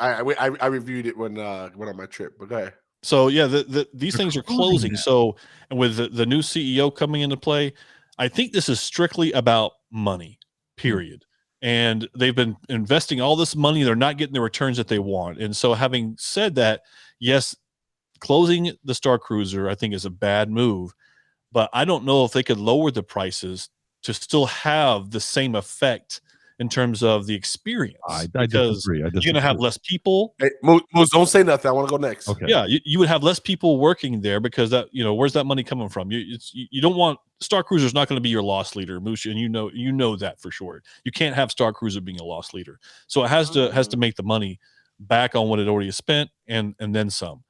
I reviewed it when went on my trip. But go ahead. So yeah, these things are closing. So, and with the new CEO coming into play, I think this is strictly about money. Period. And they've been investing all this money. They're not getting the returns that they want. And so, having said that, yes, closing the Star Cruiser, I think, is a bad move. But I don't know if they could lower the prices to still have the same effect in terms of the experience. I disagree. You're going to have less people. Hey, Moose, don't say nothing. I want to go next. Okay. Yeah, you would have less people working there because where's that money coming from? You don't want Star Cruiser is not going to be your loss leader, Moose, and you know that for sure. You can't have Star Cruiser being a loss leader, so it has to make the money back on what it already spent and then some.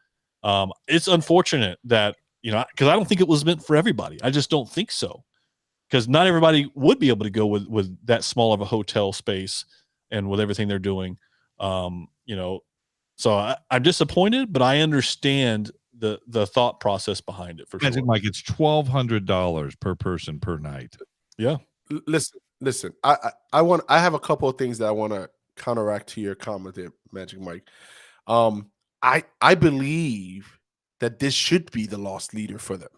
It's unfortunate that because I don't think it was meant for everybody. I just don't think so. Because not everybody would be able to go with that small of a hotel space and with everything they're doing, So I'm disappointed, but I understand the thought process behind it for sure. Like it's $1,200 per person per night. Yeah. Listen. I have a couple of things that I want to counteract to your comment there, Magic Mike. I believe that this should be the loss leader for them,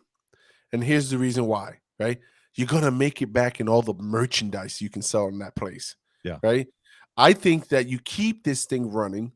and here's the reason why. Right. You're going to make it back in all the merchandise you can sell in that place. Yeah. Right. I think that you keep this thing running.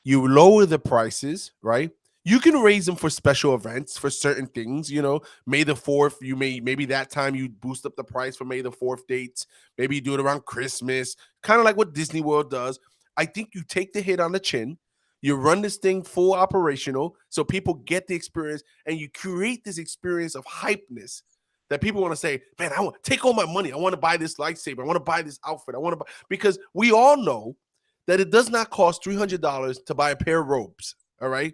You lower the prices, right? You can raise them for special events, for certain things, May the 4th, maybe that time you boost up the price for May the 4th dates. Maybe you do it around Christmas, kind of like what Disney World does. I think you take the hit on the chin. You run this thing full operational so people get the experience, and you create this experience of hypeness that people want to say, man, I want to take all my money. I want to buy this lightsaber. I want to buy this outfit. I want to buy, because we all know that it does not cost $300 to buy a pair of robes. All right.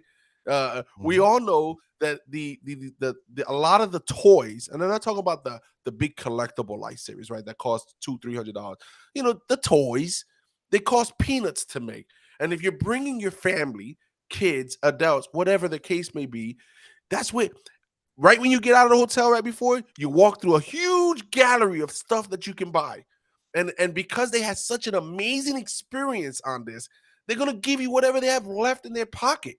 We all know that the a lot of the toys, and I'm not talking about the big collectible lightsabers, right? That cost $200-300. The toys, they cost peanuts to make. And if you're bringing your family, kids, adults, whatever the case may be, that's what. Right when you get out of the hotel, right before, you walk through a huge gallery of stuff that you can buy. And because they had such an amazing experience on this, they're going to give you whatever they have left in their pocket.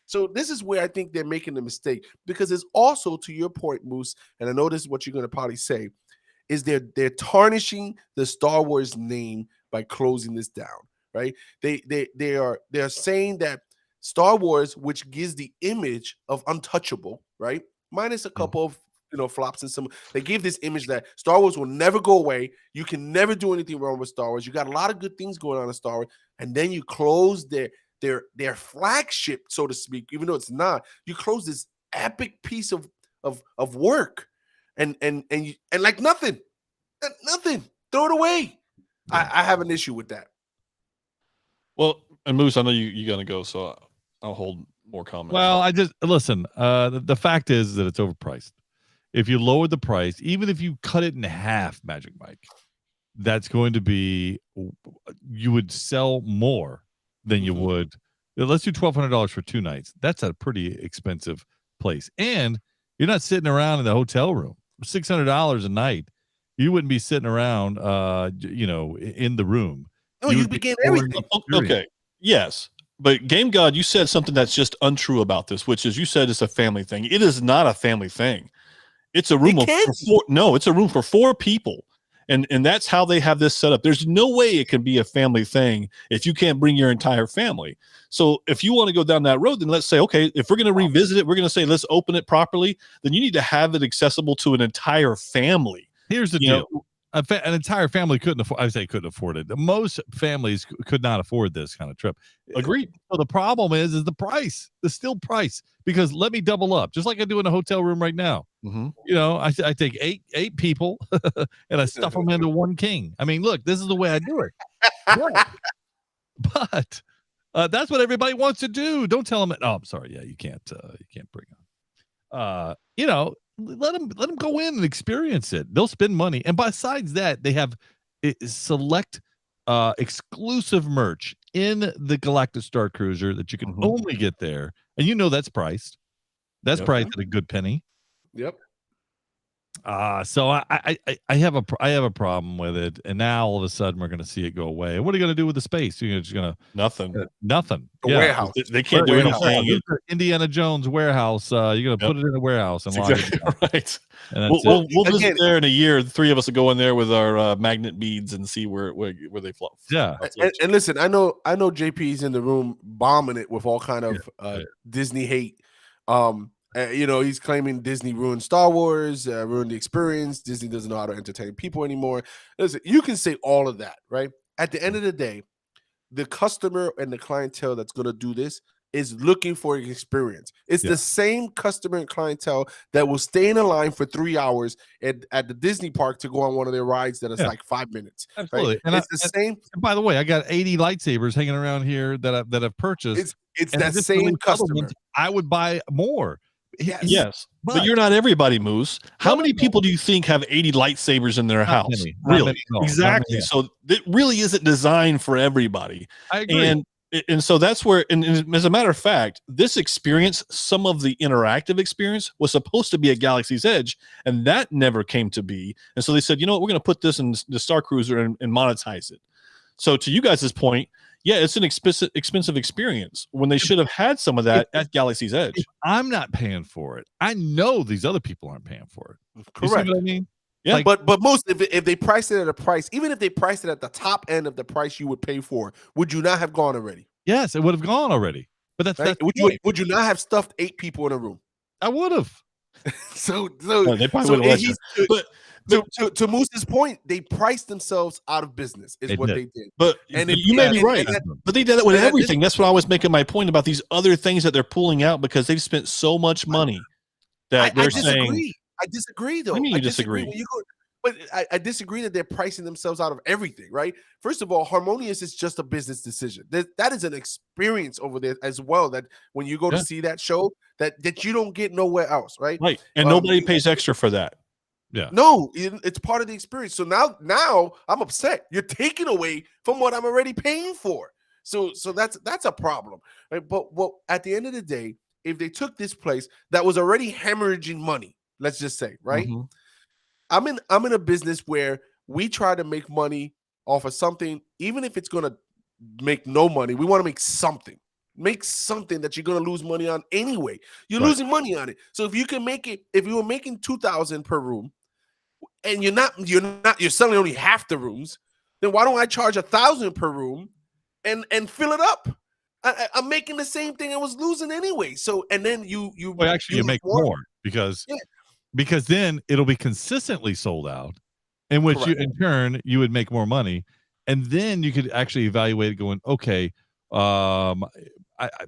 So this is where I think they're making the mistake, because it's also, to your point, Moose, and I know this is what you're going to probably say, is they're tarnishing the Star Wars name by closing this down, right? They're saying that Star Wars, which gives the image of untouchable, right? Minus a couple of flops and some. They gave this image that Star Wars will never go away. You can never do anything wrong with Star Wars. You got a lot of good things going on in Star Wars, and then you close their flagship, so to speak, even though it's not. You close this epic piece of work, and like nothing. Throw it away. Yeah. I have an issue with that. Well, and Moose, I know you gotta go, so I'll hold more comments. Well, I just listen. The fact is that it's overpriced. If you lower the price, even if you cut it in half, Magic Mike, that's going to be, you would sell more than you would. Let's do $1,200 for 2 nights. That's a pretty expensive place, and you're not sitting around in the hotel room. $600 a night. You wouldn't be sitting around, in the room. No, you'd be getting everything. Okay, yes. But Game God, you said something that's just untrue about this, which is you said it's a family thing. It is not a family thing. It's a room it's a room for 4 people. And that's how they have this set up. There's no way it can be a family thing if you can't bring your entire family. So if you want to go down that road, then let's say, okay, if we're going to revisit it, we're going to say, let's open it properly. Then you need to have it accessible to an entire family. Here's the deal. An entire family couldn't afford it. Most families could not afford this kind of trip. Agreed. So the problem is the price, the still price, because let me double up, just like I do in a hotel room right now. I take eight people and I stuff them into one king. I mean, look, this is the way I do it. But that's what everybody wants to do. Don't tell them that. Oh, I'm sorry. Yeah, you can't bring on. Let them go in and experience it. They'll spend money, and besides that, they have select exclusive merch in the Galactic Star Cruiser that you can only get there, and that's priced. That's priced at a good penny. Yep. So I have a problem with it, and now all of a sudden we're going to see it go away. What are you going to do with the space? You're just going to nothing. Warehouse. They can't do anything. Indiana Jones warehouse. You're going to put it in a warehouse and lock it down. Right. We'll visit there in a year. The 3 of us will go in there with our magnet beads and see where they flow. Yeah. And listen, I know JP's in the room bombing it with all kind of Disney hate. He's claiming Disney ruined Star Wars, ruined the experience. Disney doesn't know how to entertain people anymore. Listen, you can say all of that, right? At the end of the day, the customer and the clientele that's going to do this is looking for an experience. It's the same customer and clientele that will stay in a line for 3 hours at the Disney park to go on one of their rides that is like 5 minutes. Absolutely. Right? And it's the same. And by the way, I got 80 lightsabers hanging around here that I've purchased. It's that same customer. I would buy more. Yes, but you're not everybody, Moose. How many people do you think have 80 lightsabers in their house? Really? Exactly. So it really isn't designed for everybody. I agree. And so that's where, and as a matter of fact, this experience, some of the interactive experience was supposed to be at Galaxy's Edge, and that never came to be. And so they said, you know what, we're going to put this in the Star Cruiser and monetize it. So to you guys' point, yeah, it's an expensive experience when they should have had some of that at Galaxy's Edge. I'm not paying for it. I know these other people aren't paying for it. Correct. You see what I mean? Yeah, but most if they priced it at a price, even if they priced it at the top end of the price you would pay for, would you not have gone already? Yes, it would have gone already. But that's would you not have stuffed 8 people in a room? I would have. So they probably would have. But to Moose's point, they priced themselves out of business. Is what they did. But you may be right. But they did that with everything. That's what I was making my point about these other things that they're pulling out because they've spent so much money that they're saying. I disagree, though. I mean, you disagree. But I disagree that they're pricing themselves out of everything, right? First of all, Harmonious is just a business decision. That is an experience over there as well. That when you go to see that show, that you don't get nowhere else, right? Right, and nobody pays extra for that. Yeah. No, it's part of the experience. So now I'm upset. You're taking away from what I'm already paying for. So that's a problem, right? But at the end of the day, if they took this place that was already hemorrhaging money, let's just say, right? Mm-hmm. I'm in a business where we try to make money off of something, even if it's going to make no money. We want to make something that you're going to lose money on anyway. You're losing money on it. So if you can make it, if you were making $2,000 per room, and you're selling only half the rooms, then why don't I charge $1,000 per room and fill it up? I'm making the same thing I was losing anyway. So, and then you well, actually, you make more because then it'll be consistently sold out, in which Correct. in turn you would make more money, and then you could actually evaluate it going, okay,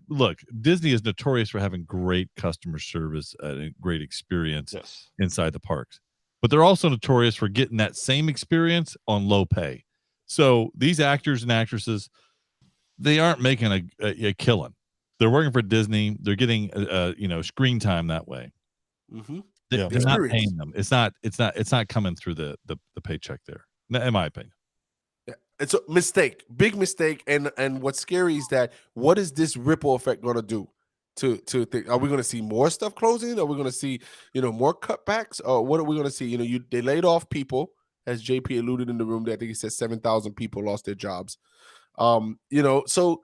look, Disney is notorious for having great customer service and a great experience inside the parks, but they're also notorious for getting that same experience on low pay. So these actors and actresses, they aren't making a killing. They're working for Disney. They're getting screen time that way. Mm-hmm. They're not paying them. It's not coming through the paycheck there, in my opinion. Yeah, it's a mistake, big mistake. And what's scary is that what is this ripple effect going to do? To think, are we going to see more stuff closing? Are we going to see more cutbacks? Or what are we going to see? They laid off people, as JP alluded in the room. There, I think he said 7,000 people lost their jobs. So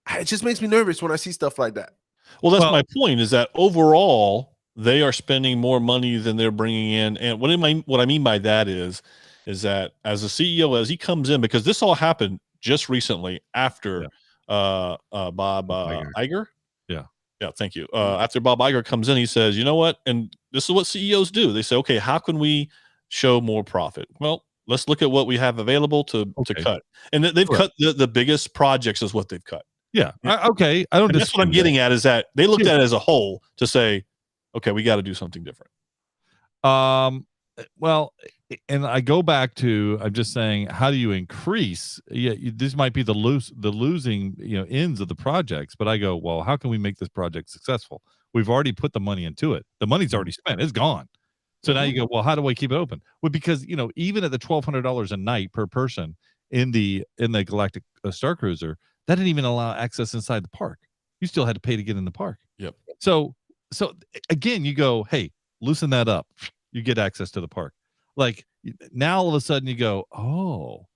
it just makes me nervous when I see stuff like that. Well, that's my point, is that overall they are spending more money than they're bringing in. And what I mean by that is that as a CEO, as he comes in, because this all happened just recently after Bob Iger. Yeah, thank you. After Bob Iger comes in, he says, you know what? And this is what CEOs do. They say, okay, how can we show more profit? Well, let's look at what we have available to cut. And they've cut the biggest projects is what they've cut. Yeah. Okay. I don't. That's what I'm getting at, is that they looked at it as a whole to say, okay, we got to do something different. Well, and I go back to, I'm just saying, how do you increase? This might be the losing ends of the projects, but I go, well, how can we make this project successful? We've already put the money into it. The money's already spent. It's gone. So now you go, well, how do I keep it open? Well, because even at the $1,200 a night per person in the Galactic Star Cruiser, that didn't even allow access inside the park. You still had to pay to get in the park. Yep. So again, you go, hey, loosen that up. You get access to the park. Like now, all of a sudden, you go, oh,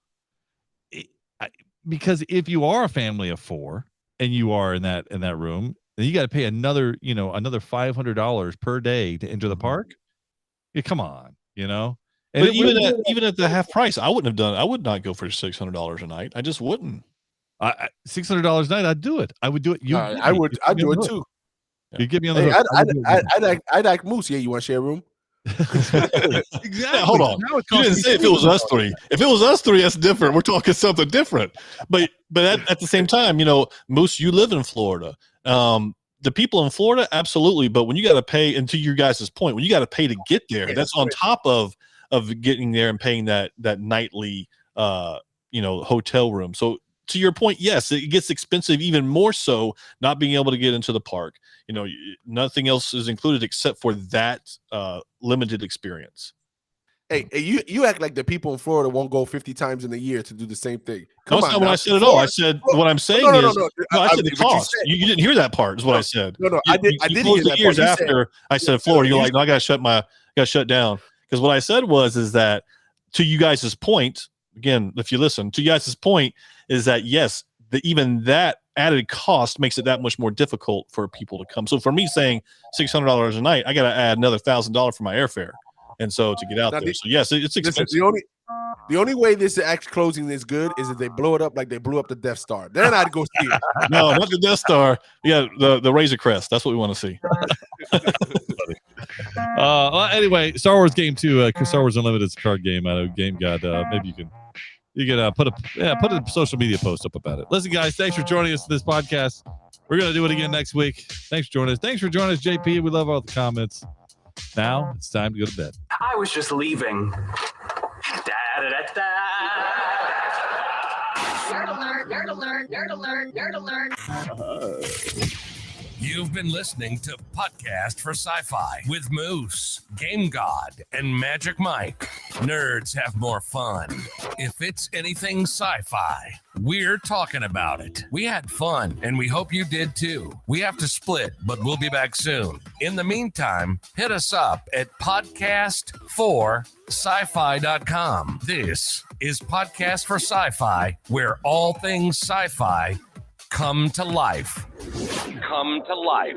because if you are a family of 4 and you are in that room, then you got to pay another $500 per day to enter the park. Yeah, come on, And but even at the half price, I would not go for $600 a night. I just wouldn't. $600 a night, I'd do it. I would do it. I'd do it too. You get me on the hook. I'd like Moose. Yeah, you want to share a room? Exactly. Yeah, hold on. You didn't say if it was us 3. If it was us 3, that's different. We're talking something different. But at the same time, Moose, you live in Florida. The people in Florida, absolutely. But when you got to pay, and to your guys' point, when you got to pay to get there, that's on top of getting there and paying that nightly hotel room. So to your point, yes, it gets expensive even more so not being able to get into the park. Nothing else is included except for that limited experience. Hey, you act like the people in Florida won't go 50 times in a year to do the same thing. That's not what I said at all. I said what I'm saying is I said the cost. You didn't hear that part, is what I said. No, I did. I did hear that years after I said Florida. You're like, no, I got to shut down. Because what I said is that, to you guys' point, again, if you listen, to you guys' point is that yes, even that added cost makes it that much more difficult for people to come. So for me saying $600 a night, I got to add another $1,000 for my airfare. And so to get out there. So yes, it's expensive. The only way this act closing is good is if they blow it up like they blew up the Death Star. Then I'd go see it. No, not the Death Star. Yeah, the Razor Crest. That's what we want to see. Well, anyway, Star Wars Game 2, Star Wars Unlimited card game out of Game God. Maybe you can put a social media post up about it. Listen, guys, thanks for joining us for this podcast. We're gonna do it again next week. Thanks for joining us. Thanks for joining us, JP. We love all the comments. Now it's time to go to bed. I was just leaving. Nerd alert, nerd alert, nerd alert, nerd alert. You've been listening to Podcast for Sci-Fi with Moose, Game God, and Magic Mike. Nerds have more fun. If it's anything sci-fi, we're talking about it. We had fun, and we hope you did too. We have to split, but we'll be back soon. In the meantime, hit us up at podcast4sci-fi.com. This is Podcast for Sci-Fi, where all things sci-fi come to life. Come to life.